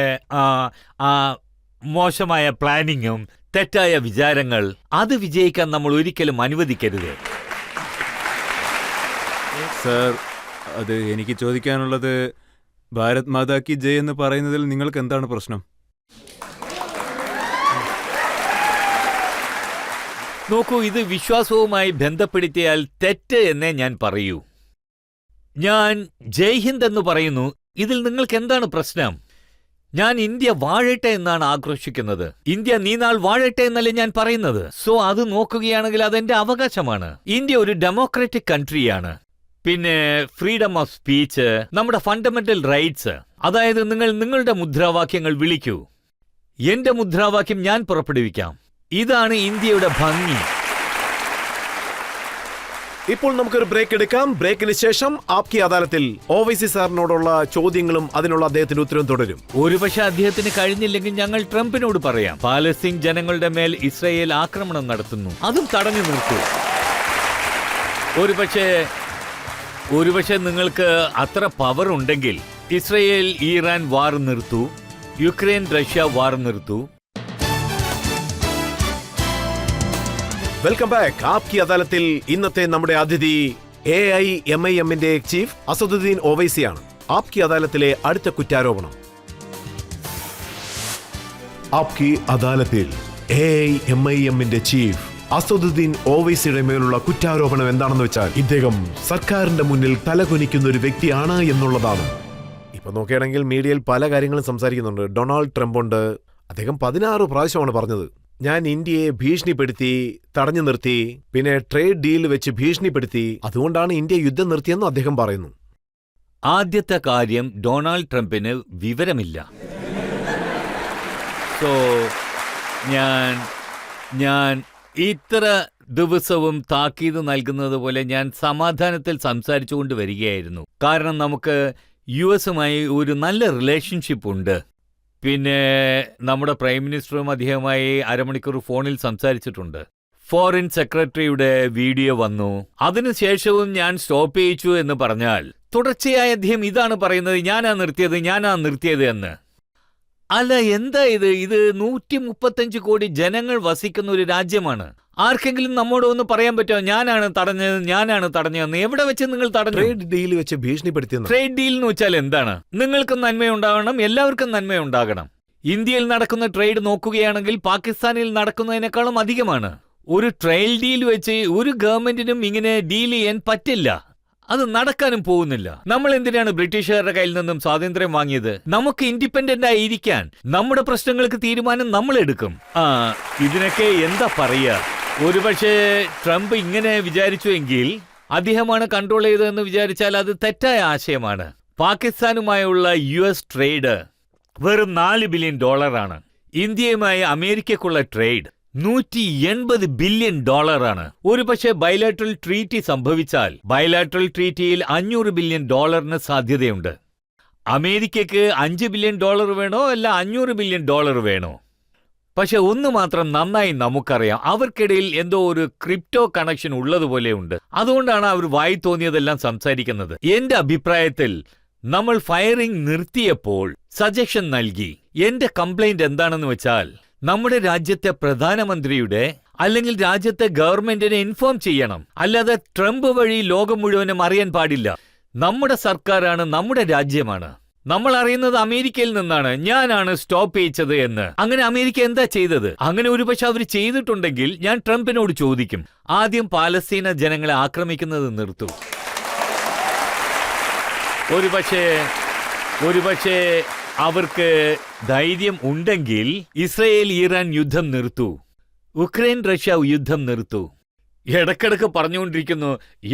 മോശമായ പ്ലാനിങ്ങും തെറ്റായ വിചാരങ്ങൾ അത് വിജയിക്കാൻ നമ്മൾ ഒരിക്കലും അനുവദിക്കരുത്. സർ, അത് എനിക്ക് ചോദിക്കാനുള്ളത്, ഭാരത് മാതാ കി ജയ് എന്ന് പറയുന്നതിൽ നിങ്ങൾക്ക് എന്താണ് പ്രശ്നം? നോക്കൂ, ഇത് വിശ്വാസവുമായി ബന്ധപ്പെടുത്തിയാൽ തെറ്റ് എന്നേ ഞാൻ പറയൂ. ഞാൻ ജയ് ഹിന്ദ് എന്ന് പറയുന്നു. ഇതിൽ നിങ്ങൾക്ക് എന്താണ് പ്രശ്നം? ഞാൻ ഇന്ത്യ വാഴട്ടെ എന്നാണ് ആഘോഷിക്കുന്നത്. ഇന്ത്യ നീനാൾ വാഴട്ടെ എന്നല്ലേ ഞാൻ പറയുന്നത്. സോ അത് നോക്കുകയാണെങ്കിൽ അതെന്റെ അവകാശമാണ്. ഇന്ത്യ ഒരു ഡെമോക്രാറ്റിക് കൺട്രിയാണ്. പിന്നെ ഫ്രീഡം ഓഫ് സ്പീച്ച്, നമ്മുടെ ഫണ്ടമെന്റൽ റൈറ്റ്സ്. അതായത് നിങ്ങൾ നിങ്ങളുടെ മുദ്രാവാക്യങ്ങൾ വിളിക്കൂ. എന്റെ മുദ്രാവാക്യം ഞാൻ പുറപ്പെടുവിക്കാം. ഇതാണ് ഇന്ത്യയുടെ ഭംഗി. ഇപ്പോൾ നമുക്കൊരു ബ്രേക്ക് എടുക്കാം. ബ്രേക്കിന് ശേഷം ആപ്കി അദാലത്തിൽ OVC സാറിനോടുള്ള ചോദ്യങ്ങളും അതിനുള്ള അദ്ദേഹത്തിന്റെ ഉത്തരവും തുടരും. ഒരുപക്ഷെ അദ്ദേഹത്തിന് കഴിഞ്ഞില്ലെങ്കിൽ ഞങ്ങൾ ട്രംപിനോട് പറയാം, പാലസ്തീൻ ജനങ്ങളുടെ മേൽ ഇസ്രായേൽ ആക്രമണം നടത്തുന്നു, അതും തടഞ്ഞു നിർത്തൂ. ഒരുപക്ഷെ നിങ്ങൾക്ക് അത്ര പവർ ഉണ്ടെങ്കിൽ ഇസ്രായേൽ ഇറാൻ വാർ നിർത്തൂ. യുക്രൈൻ റഷ്യ വാർ നിർത്തൂ. Welcome back. ആപ്കി അദാലത്തിൽ ഇന്നത്തെ നമ്മുടെ അതിഥി AIMIMന്റെ ചീഫ് അസദുദ്ദീൻ ഓവൈസിയാണ്. ആപ്കി അദാലത്തിലെ അടുത്ത കുറ്റാരോപണം. ആപ്കി അദാലത്തിൽ AIMIMന്റെ ചീഫ് അസദുദ്ദീൻ ഓവൈസിയുടെ മേലുള്ള കുറ്റാരോപണം എന്താണെന്ന് വെച്ചാൽ ഇദ്ദേഹം സർക്കാരിന്റെ മുന്നിൽ തലകുനിക്കുന്ന ഒരു വ്യക്തിയാണ് എന്നുള്ളതാണ്. ഇപ്പൊ നോക്കുകയാണെങ്കിൽ മീഡിയയിൽ പല കാര്യങ്ങളും സംസാരിക്കുന്നുണ്ട്. ഡൊണാൾഡ് ട്രംപ് ഉണ്ട്. അദ്ദേഹം 16 പ്രാവശ്യമാണ് പറഞ്ഞത്, ഞാൻ ഇന്ത്യയെ ഭീഷണിപ്പെടുത്തി, തടഞ്ഞു നിർത്തി, പിന്നെ ട്രേഡ് ഡീൽ വെച്ച് ഭീഷണിപ്പെടുത്തി, അതുകൊണ്ടാണ് ഇന്ത്യ യുദ്ധം നിർത്തിയെന്നും അദ്ദേഹം പറയുന്നു. ആദ്യത്തെ കാര്യം, ഡൊണാൾഡ് ട്രംപിന് വിവരമില്ല. സോ ഞാൻ ഇത്ര ദിവസവും താക്കീത് നൽകുന്നത് പോലെ ഞാൻ സമാധാനത്തിൽ സംസാരിച്ചുകൊണ്ട് വരികയായിരുന്നു. കാരണം നമുക്ക് US-ഉമായി ഒരു നല്ല റിലേഷൻഷിപ്പ് ഉണ്ട്. പിന്നെ നമ്മുടെ പ്രൈം മിനിസ്റ്ററും അദ്ദേഹവുമായി അരമണിക്കൂർ ഫോണിൽ സംസാരിച്ചിട്ടുണ്ട്. ഫോറിൻ സെക്രട്ടറിയുടെ വീഡിയോ വന്നു. അതിനുശേഷവും ഞാൻ സ്റ്റോപ്പ് ചെയ്യിച്ചു എന്ന് പറഞ്ഞാൽ തുടർച്ചയായ അദ്ദേഹം ഇതാണ് പറയുന്നത്, ഞാനാ നിർത്തിയത് എന്ന്. അല്ല, എന്താ ഇത്? ഇത് 135 കോടി ജനങ്ങൾ വസിക്കുന്ന ഒരു രാജ്യമാണ്. ആർക്കെങ്കിലും നമ്മോട് ഒന്ന് പറയാൻ പറ്റുമോ, ഞാനാണ് തടഞ്ഞതെന്ന്? എവിടെ വെച്ച് നിങ്ങൾ തടഞ്ഞു? ട്രേഡ് ഡീൽ വെച്ച് ഭീഷണിപ്പെടുത്തിയെന്ന്. ട്രേഡ് ഡീൽ എന്ന് വെച്ചാൽ എന്താണ്? നിങ്ങൾക്ക് നന്മയുണ്ടാകണം, എല്ലാവർക്കും നന്മയുണ്ടാകണം. ഇന്ത്യയിൽ നടക്കുന്ന ട്രേഡ് നോക്കുകയാണെങ്കിൽ പാകിസ്ഥാനിൽ നടക്കുന്നതിനേക്കാളും അധികമാണ്. ഒരു ട്രേഡ് ഡീൽ വെച്ച് ഒരു ഗവൺമെന്റിനും ഇങ്ങനെ ഡീൽ ചെയ്യാൻ പറ്റില്ല. അത് നടക്കാനും പോകുന്നില്ല. നമ്മൾ എന്തിനാണ് ബ്രിട്ടീഷുകാരുടെ കയ്യിൽ നിന്നും സ്വാതന്ത്ര്യം വാങ്ങിയത്? നമുക്ക് ഇൻഡിപെൻഡന്റ് ആയിരിക്കാൻ. നമ്മുടെ പ്രശ്നങ്ങൾക്ക് തീരുമാനം നമ്മൾ എടുക്കും. ഇതിനൊക്കെ എന്താ പറയുക? ഒരുപക്ഷെ ട്രംപ് ഇങ്ങനെ വിചാരിച്ചുവെങ്കിൽ, അദ്ദേഹമാണ് കൺട്രോൾ ചെയ്തതെന്ന് വിചാരിച്ചാൽ അത് തെറ്റായ ആശയമാണ്. പാകിസ്ഥാനുമായുള്ള US ട്രേഡ് വെറും $4 ബില്യൺ ആണ്. ഇന്ത്യയുമായി അമേരിക്കക്കുള്ള ട്രേഡ് $180 ബില്യൺ ആണ്. ഒരുപക്ഷെ ബൈലാറ്ററൽ ട്രീറ്റി സംഭവിച്ചാൽ ബൈലാറ്ററൽ ട്രീറ്റിയിൽ $500 ബില്യൺ സാധ്യതയുണ്ട്. അമേരിക്കയ്ക്ക് $5 ബില്യൺ വേണോ അല്ല $500 ബില്യൺ വേണോ? പക്ഷെ ഒന്ന് മാത്രം നന്നായി നമുക്കറിയാം, അവർക്കിടയിൽ എന്തോ ഒരു ക്രിപ്റ്റോ കണക്ഷൻ ഉള്ളതുപോലെയുണ്ട്. അതുകൊണ്ടാണ് അവർ വായി തോന്നിയതെല്ലാം സംസാരിക്കുന്നത്. എന്റെ അഭിപ്രായത്തിൽ നമ്മൾ ഫയറിംഗ് നിർത്തിയപ്പോൾ സജഷൻ നൽകി. എന്റെ കംപ്ലൈന്റ് എന്താണെന്ന് വെച്ചാൽ, നമ്മുടെ രാജ്യത്തെ പ്രധാനമന്ത്രിയുടെ അല്ലെങ്കിൽ രാജ്യത്തെ ഗവൺമെന്റിനെ ഇൻഫോം ചെയ്യണം. അല്ലാതെ ട്രംപ് വഴി ലോകം മുഴുവനും അറിയാൻ പാടില്ല. നമ്മുടെ സർക്കാരാണ്, നമ്മുടെ രാജ്യമാണ്. നമ്മൾ അറിയുന്നത് അമേരിക്കയിൽ നിന്നാണ്, ഞാനാണ് സ്റ്റോപ്പ് ചെയ്യിച്ചത് എന്ന്. അങ്ങനെ അമേരിക്ക എന്താ ചെയ്തത്? അങ്ങനെ ഒരുപക്ഷെ അവർ ചെയ്തിട്ടുണ്ടെങ്കിൽ ഞാൻ ട്രംപിനോട് ചോദിക്കും, ആദ്യം പാലസ്തീന ജനങ്ങളെ ആക്രമിക്കുന്നത് നിർത്തൂ. ഒരുപക്ഷെ അവർക്ക് ധൈര്യം ഉണ്ടെങ്കിൽ ഇസ്രയേൽ ഇറാൻ യുദ്ധം നിർത്തൂ, ഉക്രൈൻ റഷ്യ യുദ്ധം നിർത്തൂ. ഇടക്കിടക്ക് പറഞ്ഞുകൊണ്ടിരിക്കുന്നു,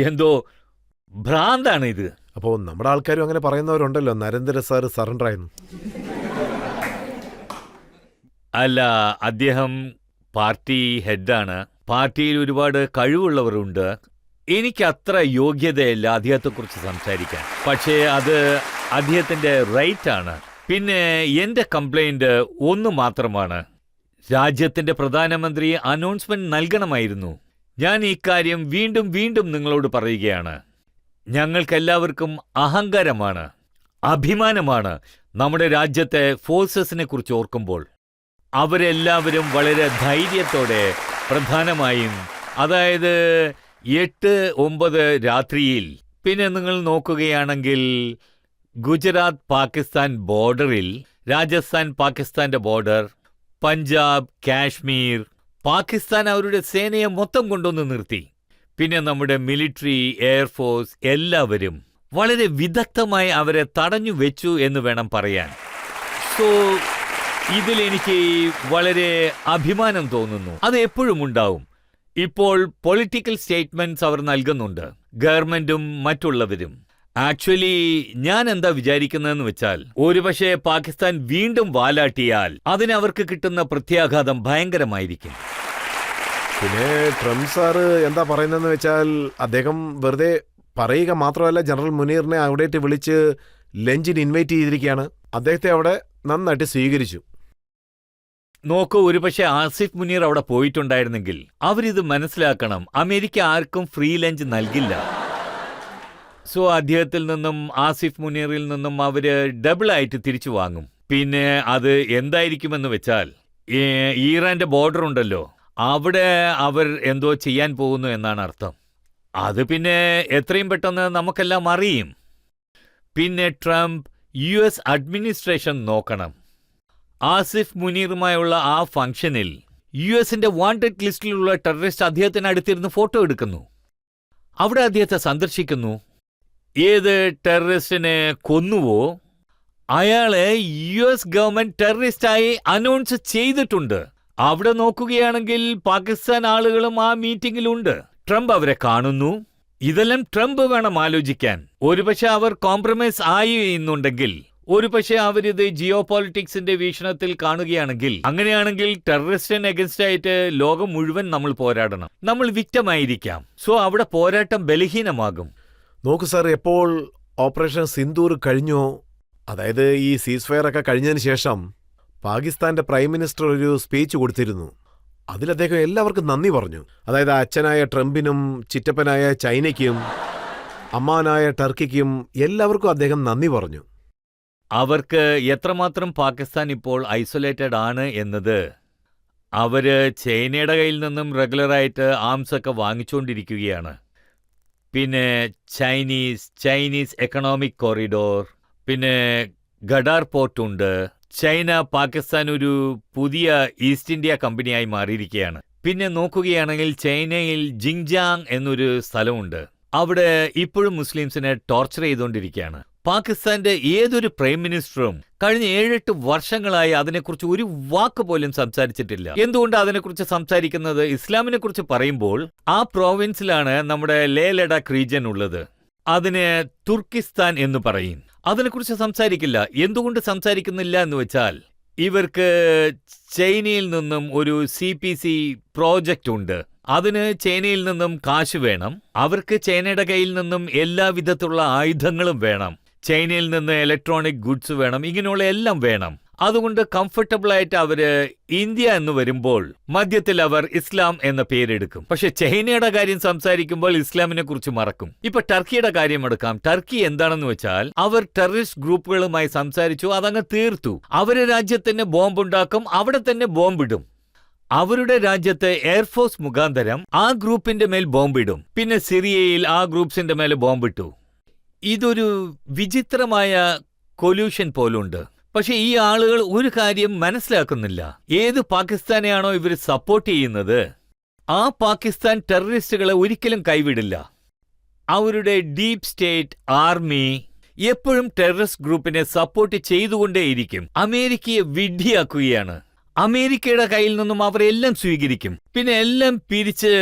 എന്തോ ഭ്രാന്താണ് ഇത്. അപ്പോൾ നമ്മുടെ ആൾക്കാരും അങ്ങനെ പറയുന്നവരുണ്ടല്ലോ, നരേന്ദ്ര സാർ സറണ്ടർ ആയിരുന്നു. അല്ല, അദ്ദേഹം പാർട്ടി ഹെഡാണ്. പാർട്ടിയിൽ ഒരുപാട് കഴിവുള്ളവരുണ്ട്. എനിക്ക് അത്ര യോഗ്യതയല്ല അദ്ദേഹത്തെക്കുറിച്ച് സംസാരിക്കാൻ. പക്ഷേ അത് അദ്ദേഹത്തിന്റെ റൈറ്റ് ആണ്. പിന്നെ എന്റെ കംപ്ലൈന്റ് ഒന്ന് മാത്രമാണ്, രാജ്യത്തിന്റെ പ്രധാനമന്ത്രി അനൗൺസ്മെന്റ് നൽകണമായിരുന്നു. ഞാൻ ഇക്കാര്യം വീണ്ടും വീണ്ടും നിങ്ങളോട് പറയുകയാണ്. ഞങ്ങൾക്കെല്ലാവർക്കും അഹങ്കാരമാണ്, അഭിമാനമാണ് നമ്മുടെ രാജ്യത്തെ ഫോഴ്സസിനെ കുറിച്ച് ഓർക്കുമ്പോൾ. അവരെല്ലാവരും വളരെ ധൈര്യത്തോടെ, പ്രധാനമായും അതായത് 8-9 രാത്രിയിൽ, പിന്നെ നിങ്ങൾ നോക്കുകയാണെങ്കിൽ ഗുജറാത്ത് പാകിസ്ഥാൻ ബോർഡറിൽ, രാജസ്ഥാൻ പാകിസ്ഥാന്റെ ബോർഡർ, പഞ്ചാബ്, കാശ്മീർ, പാകിസ്ഥാൻ അവരുടെ സേനയെ മൊത്തം കൊണ്ടുവന്ന് നിർത്തി. പിന്നെ നമ്മുടെ മിലിറ്ററി, എയർഫോഴ്സ് എല്ലാവരും വളരെ വിദഗ്ധമായി അവരെ തടഞ്ഞു വെച്ചു എന്ന് വേണം പറയാൻ. സോ ഇതിലെനിക്ക് വളരെ അഭിമാനം തോന്നുന്നു. അത് എപ്പോഴും ഉണ്ടാവും. ഇപ്പോൾ പൊളിറ്റിക്കൽ സ്റ്റേറ്റ്മെന്റ്സ് അവർ നൽകുന്നുണ്ട്, ഗവൺമെന്റും മറ്റുള്ളവരും. ആക്ച്വലി ഞാൻ എന്താ വിചാരിക്കുന്നതെന്ന് വെച്ചാൽ, ഒരുപക്ഷെ പാകിസ്ഥാൻ വീണ്ടും വാലാട്ടിയാൽ അതിന് അവർക്ക് കിട്ടുന്ന പ്രത്യാഘാതം ഭയങ്കരമായിരിക്കും. പിന്നെ ട്രംപ് സാറ് എന്താ പറയുന്നതെന്ന് വെച്ചാൽ, അദ്ദേഹം വെറുതെ പറയുക മാത്രമല്ല, ജനറൽ മുനീറിനെ അവിടേക്ക് വിളിച്ച് ലഞ്ചിന് ഇൻവൈറ്റ് ചെയ്തിരിക്കുകയാണ്. അദ്ദേഹത്തെ അവിടെ നന്നായിട്ട് സ്വീകരിച്ചു. നോക്കൂ, ഒരുപക്ഷെ ആസിഫ് മുനീർ അവിടെ പോയിട്ടുണ്ടായിരുന്നെങ്കിൽ അവരിത് മനസ്സിലാക്കണം, അമേരിക്ക ആർക്കും ഫ്രീ ലഞ്ച് നൽകില്ല. സോ അദ്ദേഹത്തിൽ നിന്നും, ആസിഫ് മുനീറിൽ നിന്നും അവര് ഡബിൾ ആയിട്ട് തിരിച്ചു വാങ്ങും. പിന്നെ അത് എന്തായിരിക്കുമെന്ന് വെച്ചാൽ ഈറാന്റെ ബോർഡർ ഉണ്ടല്ലോ, അവിടെ അവർ എന്തോ ചെയ്യാൻ പോകുന്നു എന്നാണ് അർത്ഥം. അത് പിന്നെ എത്രയും പെട്ടെന്ന് നമുക്കെല്ലാം അറിയും. പിന്നെ ട്രംപ് US അഡ്മിനിസ്ട്രേഷൻ നോക്കണം. ആസിഫ് മുനീറുമായുള്ള ആ ഫംഗ്ഷനിൽ US-ന്റെ വാണ്ടഡ് ലിസ്റ്റിലുള്ള ടെററിസ്റ്റ് അദ്ദേഹത്തിന് അടുത്തിരുന്ന് ഫോട്ടോ എടുക്കുന്നു. അവിടെ അദ്ദേഹത്തെ സന്ദർശിക്കുന്നു. ഏത് ടെററിസ്റ്റിനെ കൊന്നുവോ അയാളെ US ഗവൺമെന്റ് ടെററിസ്റ്റായി അനൗൺസ് ചെയ്തിട്ടുണ്ട്. അവിടെ നോക്കുകയാണെങ്കിൽ പാകിസ്ഥാൻ ആളുകളും ആ മീറ്റിംഗിലുണ്ട്. ട്രംപ് അവരെ കാണുന്നു. ഇതെല്ലാം ട്രംപ് വേണം ആലോചിക്കാൻ. ഒരുപക്ഷെ അവർ കോംപ്രമൈസ് ആയി എന്നുണ്ടെങ്കിൽ, ഒരുപക്ഷെ അവരിത് ജിയോ പോളിറ്റിക്സിന്റെ വീക്ഷണത്തിൽ കാണുകയാണെങ്കിൽ, അങ്ങനെയാണെങ്കിൽ ടെററിസ്റ്റിന് അഗൻസ്റ്റ് ആയിട്ട് ലോകം മുഴുവൻ നമ്മൾ പോരാടണം. നമ്മൾ വിക്ടമായിരിക്കാം. സോ അവിടെ പോരാട്ടം ബലഹീനമാകും. നോക്കൂ സാർ, എപ്പോൾ ഓപ്പറേഷൻ സിന്ദൂർ കഴിഞ്ഞോ, അതായത് ഈ സീസ് ഫയർ ഒക്കെ കഴിഞ്ഞതിന് ശേഷം പാകിസ്ഥാന്റെ പ്രൈം മിനിസ്റ്റർ ഒരു സ്പീച്ച് കൊടുത്തിരുന്നു. അതിൽ അദ്ദേഹം എല്ലാവർക്കും നന്ദി പറഞ്ഞു. അതായത് അച്ഛനായ ട്രംപിനും ചിറ്റപ്പനായ ചൈനയ്ക്കും അമ്മാനായ ടർക്കിക്കും എല്ലാവർക്കും അദ്ദേഹം നന്ദി പറഞ്ഞു. അവർക്ക് എത്രമാത്രം പാകിസ്ഥാൻ ഇപ്പോൾ ഐസൊലേറ്റഡ് ആണ് എന്നത്, അവര് ചൈനയുടെ കയ്യിൽ നിന്നും റെഗുലറായിട്ട് ആംസ് ഒക്കെ വാങ്ങിച്ചുകൊണ്ടിരിക്കുകയാണ്. പിന്നെ ചൈനീസ് എക്കണോമിക് കോറിഡോർ, പിന്നെ ഗഡാർ പോർട്ടുണ്ട്. ചൈന പാകിസ്ഥാൻ ഒരു പുതിയ ഈസ്റ്റ് ഇന്ത്യ കമ്പനിയായി മാറിയിരിക്കുകയാണ്. പിന്നെ നോക്കുകയാണെങ്കിൽ ചൈനയിൽ ജിങ്ജാങ് എന്നൊരു സ്ഥലമുണ്ട്. അവിടെ ഇപ്പോഴും മുസ്ലിംസിനെ ടോർച്ചർ ചെയ്തുകൊണ്ടിരിക്കുകയാണ്. പാകിസ്ഥാന്റെ ഏതൊരു പ്രൈം മിനിസ്റ്ററും കഴിഞ്ഞ 7-8 വർഷങ്ങളായി അതിനെക്കുറിച്ച് ഒരു വാക്ക് പോലും സംസാരിച്ചിട്ടില്ല. എന്തുകൊണ്ട് അതിനെക്കുറിച്ച് സംസാരിക്കുന്നത്? ഇസ്ലാമിനെ കുറിച്ച് പറയുമ്പോൾ ആ പ്രോവിൻസിലാണ് നമ്മുടെ ലേ ലഡാക്ക് റീജിയൻ ഉള്ളത്. അതിന് തുർക്കിസ്ഥാൻ എന്ന് പറയും. അതിനെക്കുറിച്ച് സംസാരിക്കില്ല. എന്തുകൊണ്ട് സംസാരിക്കുന്നില്ല എന്ന് വെച്ചാൽ, ഇവർക്ക് ചൈനയിൽ നിന്നും ഒരു CPC പ്രോജക്റ്റ് ഉണ്ട്. അതിന് ചൈനയിൽ നിന്നും കാശ് വേണം. അവർക്ക് ചൈനയുടെ കയ്യിൽ നിന്നും എല്ലാ വിധത്തിലുള്ള ആയുധങ്ങളും വേണം. ചൈനയിൽ നിന്ന് ഇലക്ട്രോണിക് ഗുഡ്സ് വേണം. ഇങ്ങനെയുള്ള എല്ലാം വേണം. അതുകൊണ്ട് കംഫർട്ടബിൾ ആയിട്ട് അവര് ഇന്ത്യ എന്ന് വരുമ്പോൾ മധ്യത്തിൽ അവർ ഇസ്ലാം എന്ന പേരെടുക്കും. പക്ഷെ ചൈനയുടെ കാര്യം സംസാരിക്കുമ്പോൾ ഇസ്ലാമിനെ കുറിച്ച് മറക്കും. ഇപ്പൊ ടർക്കിയുടെ കാര്യം എടുക്കാം. ടർക്കി എന്താണെന്ന് വെച്ചാൽ, അവർ ടെററിസ്റ്റ് ഗ്രൂപ്പുകളുമായി സംസാരിച്ചു, അതങ്ങ് തീർത്തു. അവര് രാജ്യത്തിന് ബോംബുണ്ടാക്കും, അവിടെ തന്നെ ബോംബിടും. അവരുടെ രാജ്യത്ത് എയർഫോഴ്സ് മുഖാന്തരം ആ ഗ്രൂപ്പിന്റെ മേൽ ബോംബിടും. പിന്നെ സിറിയയിൽ ആ ഗ്രൂപ്പ്സിന്റെ മേൽ ബോംബിട്ടു. ഇതൊരു വിചിത്രമായ കൊല്യൂഷൻ പോലുണ്ട്. പക്ഷെ ഈ ആളുകൾ ഒരു കാര്യം മനസ്സിലാക്കുന്നില്ല. ഏത് പാകിസ്ഥാനെയാണോ ഇവർ സപ്പോർട്ട് ചെയ്യുന്നത്, ആ പാകിസ്ഥാൻ ടെററിസ്റ്റുകളെ ഒരിക്കലും കൈവിടില്ല. അവരുടെ ഡീപ് സ്റ്റേറ്റ് ആർമി എപ്പോഴും ടെററിസ്റ്റ് ഗ്രൂപ്പിനെ സപ്പോർട്ട് ചെയ്തുകൊണ്ടേയിരിക്കും. അമേരിക്കയെ വിഡ്ഢിയാക്കുകയാണ്. അമേരിക്കയുടെ കയ്യിൽ നിന്നും അവർ എല്ലാം സ്വീകരിക്കും. പിന്നെ എല്ലാം പിരിച്ച്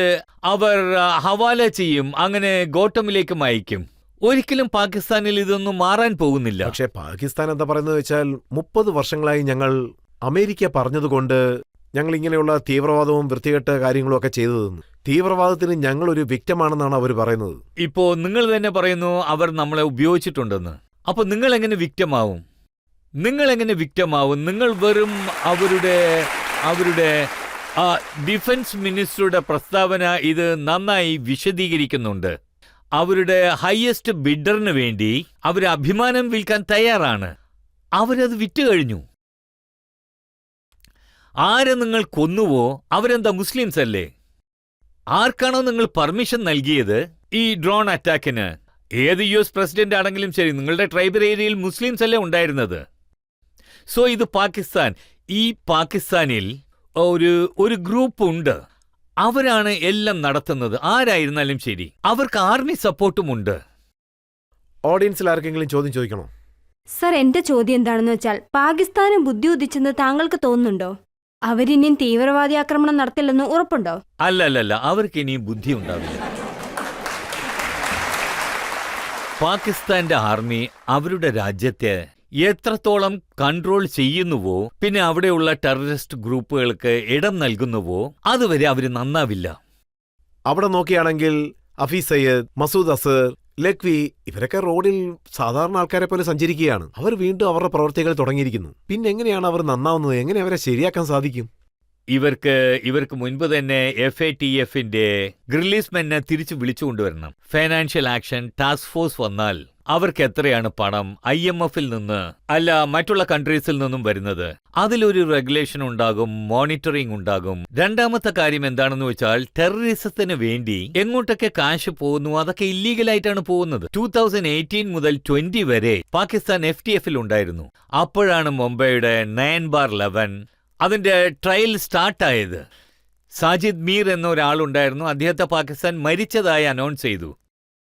അവർ ഹവാല ചെയ്യും. അങ്ങനെ ഗോട്ടമിലേക്ക് അയക്കും. ഒരിക്കലും പാകിസ്ഥാനിൽ ഇതൊന്നും മാറാൻ പോകുന്നില്ല. പക്ഷേ പാകിസ്ഥാൻ എന്താ പറയുന്നത് വെച്ചാൽ, 30 വർഷങ്ങളായി ഞങ്ങൾ അമേരിക്ക പറഞ്ഞതുകൊണ്ട് ഞങ്ങൾ ഇങ്ങനെയുള്ള തീവ്രവാദവും വൃത്തികെട്ട കാര്യങ്ങളും ഒക്കെ ചെയ്തതെന്ന്. തീവ്രവാദത്തിന് ഞങ്ങൾ ഒരു വിക്ടമാണെന്നാണ് അവർ പറയുന്നത്. ഇപ്പോ നിങ്ങൾ തന്നെ പറയുന്നു അവർ നമ്മളെ ഉപയോഗിച്ചിട്ടുണ്ടെന്ന്. അപ്പൊ നിങ്ങൾ എങ്ങനെ വിക്ടമാവും? നിങ്ങൾ വെറും അവരുടെ ഡിഫൻസ് മിനിസ്റ്ററുടെ പ്രസ്താവന ഇത് നന്നായി വിശദീകരിക്കുന്നുണ്ട്. അവരുടെ ഹയസ്റ്റ് ബിഡറിന് വേണ്ടി അവർ അഭിമാനം വിൽക്കാൻ തയ്യാറാണ്. അവരത് വിറ്റുകഴിഞ്ഞു. ആരെ നിങ്ങൾ കൊന്നുവോ അവരെന്താ മുസ്ലിംസ് അല്ലേ? ആർക്കാണോ നിങ്ങൾ പെർമിഷൻ നൽകിയത് ഈ ഡ്രോൺ അറ്റാക്കിന്? ഏത് US പ്രസിഡന്റ് ആണെങ്കിലും ശരി, നിങ്ങളുടെ ട്രൈബൽ ഏരിയയിൽ മുസ്ലിംസ് അല്ലേ ഉണ്ടായിരുന്നത്? സോ ഇത് പാകിസ്ഥാൻ. ഈ പാകിസ്ഥാനിൽ ഒരു ഗ്രൂപ്പ് ഉണ്ട്. അവരാണ് എല്ലാം നടത്തുന്നത്. ആരായിരുന്നാലും ശരി, അവർക്ക് ആർമി സപ്പോർട്ടുമുണ്ട്. ഓഡിയൻസിൽ ആർക്കെങ്കിലും ചോദ്യം ചോദിക്കണോ? സർ, എന്റെ ചോദ്യം എന്താണെന്ന് വെച്ചാൽ, പാകിസ്ഥാന് ബുദ്ധി ഉദിച്ചെന്ന് താങ്കൾക്ക് തോന്നുന്നുണ്ടോ? അവരിനിയും തീവ്രവാദി ആക്രമണം നടത്തില്ലെന്ന് ഉറപ്പുണ്ടോ? അല്ലല്ല, അവർക്ക് ഇനിയും ബുദ്ധി ഉണ്ടാവില്ല. പാകിസ്ഥാന്റെ ആർമി അവരുടെ രാജ്യത്തെ എത്രത്തോളം കൺട്രോൾ ചെയ്യുന്നുവോ, പിന്നെ അവിടെയുള്ള ടെററിസ്റ്റ് ഗ്രൂപ്പുകൾക്ക് ഇടം നൽകുന്നുവോ, അതുവരെ അവർ നന്നാവില്ല. അവിടെ നോക്കിയാണെങ്കിൽ ഹഫീസ് സയ്യദ്, മസൂദ് അസർ, ലഖ്വി ഇവരൊക്കെ റോഡിൽ സാധാരണ ആൾക്കാരെ പോലെ സഞ്ചരിക്കുകയാണ്. അവർ വീണ്ടും അവരുടെ പ്രവർത്തികൾ തുടങ്ങിയിരിക്കുന്നു. പിന്നെ എങ്ങനെയാണ് അവർ നന്നാവുന്നത്? എങ്ങനെ അവരെ ശരിയാക്കാൻ സാധിക്കും? ഇവർക്ക് മുൻപ് തന്നെ FATFന്റെ ഗ്രില്ലീസ്മെന്നെ തിരിച്ചു വിളിച്ചുകൊണ്ടുവരണം. ഫൈനാൻഷ്യൽ ആക്ഷൻ ടാസ്ക് ഫോഴ്സ് വന്നാൽ അവർക്ക് എത്രയാണ് പണം IMF-ൽ നിന്ന് അല്ല മറ്റുള്ള കൺട്രീസിൽ നിന്നും വരുന്നത്. അതിലൊരു റെഗുലേഷൻ ഉണ്ടാകും, മോണിറ്ററിംഗ് ഉണ്ടാകും. രണ്ടാമത്തെ കാര്യം എന്താണെന്ന് വെച്ചാൽ ടെററിസത്തിന് വേണ്ടി എങ്ങോട്ടൊക്കെ കാശ് പോകുന്നു അതൊക്കെ ഇല്ലീഗലായിട്ടാണ് പോകുന്നത്. 2018 മുതൽ 20 വരെ പാകിസ്ഥാൻ FTF-ൽ ഉണ്ടായിരുന്നു. അപ്പോഴാണ് മുംബൈയുടെ 9/11 അതിന്റെ ട്രയൽ സ്റ്റാർട്ടായത്. സാജിദ് മീർ എന്ന ഒരാളുണ്ടായിരുന്നു. അദ്ദേഹത്തെ പാകിസ്ഥാൻ മരിച്ചതായി അനൗൺസ് ചെയ്തു.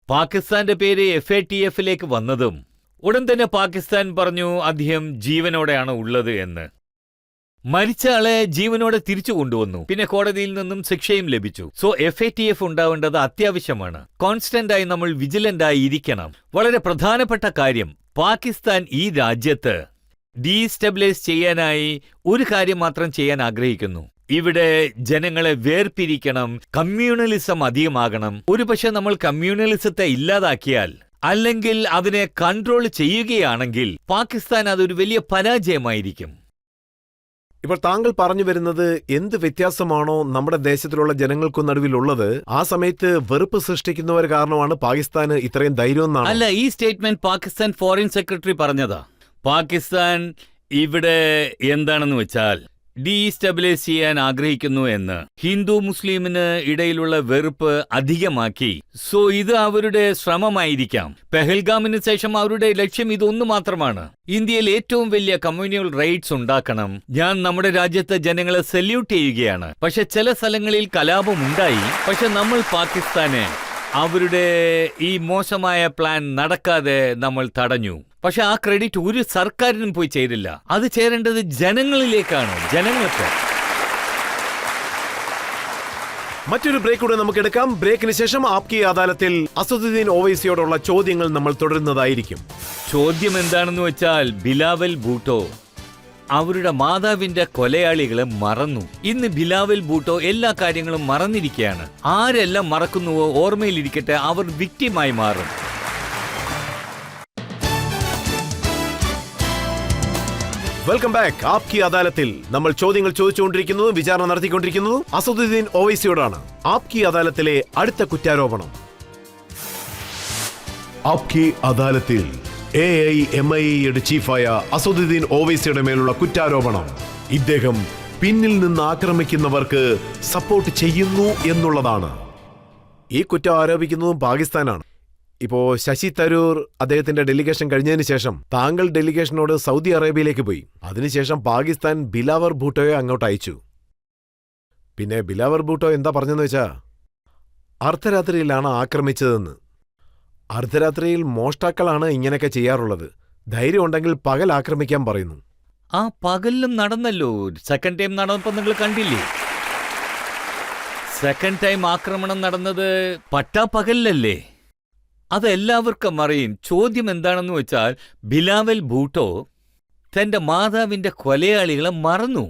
പാകിസ്ഥാന്റെ പേര് FATF-ലേക്ക് വന്നതും ഉടൻ തന്നെ പാകിസ്ഥാൻ പറഞ്ഞു അദ്ദേഹം ജീവനോടെയാണ് ഉള്ളത് എന്ന്. മരിച്ച ആളെ ജീവനോടെ തിരിച്ചു കൊണ്ടുവന്നു. പിന്നെ കോടതിയിൽ നിന്നും ശിക്ഷയും ലഭിച്ചു. സോ FATF ഉണ്ടാവേണ്ടത് അത്യാവശ്യമാണ്. കോൺസ്റ്റന്റ് ആയി നമ്മൾ വിജിലന്റ് ആയി ഇരിക്കണം. വളരെ പ്രധാനപ്പെട്ട കാര്യം, പാകിസ്ഥാൻ ഈ രാജ്യത്ത് ഡീസ്റ്റെബിലൈസ് ചെയ്യാനായി ഒരു കാര്യം മാത്രം ചെയ്യാൻ ആഗ്രഹിക്കുന്നു. ഇവിടെ ജനങ്ങളെ വേർപിരിക്കണം, കമ്മ്യൂണലിസം അധികമാകണം. ഒരുപക്ഷെ നമ്മൾ കമ്മ്യൂണലിസത്തെ ഇല്ലാതാക്കിയാൽ അല്ലെങ്കിൽ അതിനെ കൺട്രോൾ ചെയ്യുകയാണെങ്കിൽ പാകിസ്ഥാൻ അതൊരു വലിയ പരാജയമായിരിക്കും. ഇപ്പോൾ താങ്കൾ പറഞ്ഞു വരുന്നത് എന്ത് വ്യത്യാസമാണോ നമ്മുടെ ദേശത്തിലുള്ള ജനങ്ങൾക്കു നടുവിലുള്ളത്, ആ സമയത്ത് വെറുപ്പ് സൃഷ്ടിക്കുന്നവർ കാരണമാണ് പാകിസ്ഥാന് ഇത്രയും ധൈര്യം എന്നാണ്. അല്ല, ഈ സ്റ്റേറ്റ്മെന്റ് പാകിസ്ഥാൻ ഫോറിൻ സെക്രട്ടറി പറഞ്ഞതാ. പാകിസ്ഥാൻ ഇവിടെ എന്താണെന്ന് വെച്ചാൽ ഡീസ്റ്റെബിലൈസ് ചെയ്യാൻ ആഗ്രഹിക്കുന്നു എന്ന്, ഹിന്ദു മുസ്ലിമിന് ഇടയിലുള്ള വെറുപ്പ് അധികമാക്കി. സോ ഇത് അവരുടെ ശ്രമമായിരിക്കാം. പെഹൽഗാമിന് ശേഷം അവരുടെ ലക്ഷ്യം ഇതൊന്നു മാത്രമാണ്, ഇന്ത്യയിൽ ഏറ്റവും വലിയ കമ്മ്യൂണൽ റൈറ്റ്സ് ഉണ്ടാക്കണം. ഞാൻ നമ്മുടെ രാജ്യത്തെ ജനങ്ങളെ സല്യൂട്ട് ചെയ്യുകയാണ്. പക്ഷെ ചില സ്ഥലങ്ങളിൽ കലാപം ഉണ്ടായി. പക്ഷെ നമ്മൾ പാകിസ്ഥാനെ അവരുടെ ഈ മോശമായ പ്ലാൻ നടക്കാതെ നമ്മൾ തടഞ്ഞു. പക്ഷെ ആ ക്രെഡിറ്റ് ഒരു സർക്കാരിനും പോയി ചേരില്ല. അത് ചേരേണ്ടത് ജനങ്ങളിലേക്കാണ്, ജനങ്ങൾക്ക്. മറ്റൊരു ബ്രേക്ക് കൂടെ നമുക്ക് എടുക്കാം. ബ്രേക്കിന് ശേഷം ആപ്കി അദാലത്തിൽ അസദുദ്ദീൻ ഓവൈസിയോടുള്ള ചോദ്യങ്ങൾ നമ്മൾ തുടരുന്നതായിരിക്കും. ചോദ്യം എന്താണെന്ന് വെച്ചാൽ ബിലാവൽ ഭൂട്ടോ അവരുടെ മാതാവിന്റെ കൊലയാളികളെ മറന്നു. ഇന്ന് ബിലാവൽ ഭൂട്ടോ എല്ലാ കാര്യങ്ങളും മറന്നിരിക്കുകയാണ്. ആരെല്ലാം മറക്കുന്നുവോ ഓർമ്മയിലിരിക്കട്ടെ, അവർ വിക്ടിമായി മാറും. Welcome back. ആപ്കി അദാലത്തിൽ നമ്മൾ ചോദ്യങ്ങൾ ചോദിച്ചുകൊണ്ടിരിക്കുന്നതും വിചാരണ നടത്തിക്കൊണ്ടിരിക്കുന്നതും അസദുദ്ദീൻ ഓവൈസിയോടാണ്. ആപ്കി അദാലത്തിലെ അടുത്ത കുറ്റാരോപണം. ആപ്കി അദാലത്തിൽ AIMIയുടെ ചീഫായ അസദുദ്ദീൻ ഓവൈസിയുടെ മേലുള്ള കുറ്റാരോപണം ഇദ്ദേഹം പിന്നിൽ നിന്ന് ആക്രമിക്കുന്നവർക്ക് സപ്പോർട്ട് ചെയ്യുന്നു എന്നുള്ളതാണ്. ഈ കുറ്റം ആരോപിക്കുന്നതും പാകിസ്ഥാനാണ്. ഇപ്പോ ശശി തരൂർ അദ്ദേഹത്തിന്റെ ഡെലിഗേഷൻ കഴിഞ്ഞതിന് ശേഷം താങ്കൾ ഡെലിഗേഷനോട് സൗദി അറേബ്യയിലേക്ക് പോയി. അതിനുശേഷം പാകിസ്ഥാൻ ബിലാവർ ഭൂട്ടോയെ അങ്ങോട്ട് അയച്ചു. പിന്നെ ബിലാവർ ഭൂട്ടോ എന്താ പറഞ്ഞെന്ന് വെച്ചാ അർദ്ധരാത്രിയിലാണ് ആക്രമിച്ചതെന്ന്. അർദ്ധരാത്രിയിൽ മോഷ്ടാക്കളാണ് ഇങ്ങനെയൊക്കെ ചെയ്യാറുള്ളത്. ധൈര്യം ഉണ്ടെങ്കിൽ പകൽ ആക്രമിക്കാൻ പറയുന്നു. ആ പകലിലും നടന്നല്ലോ. സെക്കൻഡ് ടൈം നടന്നപ്പോ നിങ്ങൾ കണ്ടില്ലേ? സെക്കൻഡ് ടൈം ആക്രമണം നടന്നത് പട്ടാപ്പകലിലല്ലേ? അതെല്ലാവർക്കും അറിയും. ചോദ്യം എന്താണെന്ന് വെച്ചാൽ ബിലാവൽ ഭൂട്ടോ തന്റെ മാതാവിന്റെ കൊലയാളികളെ മറന്നു.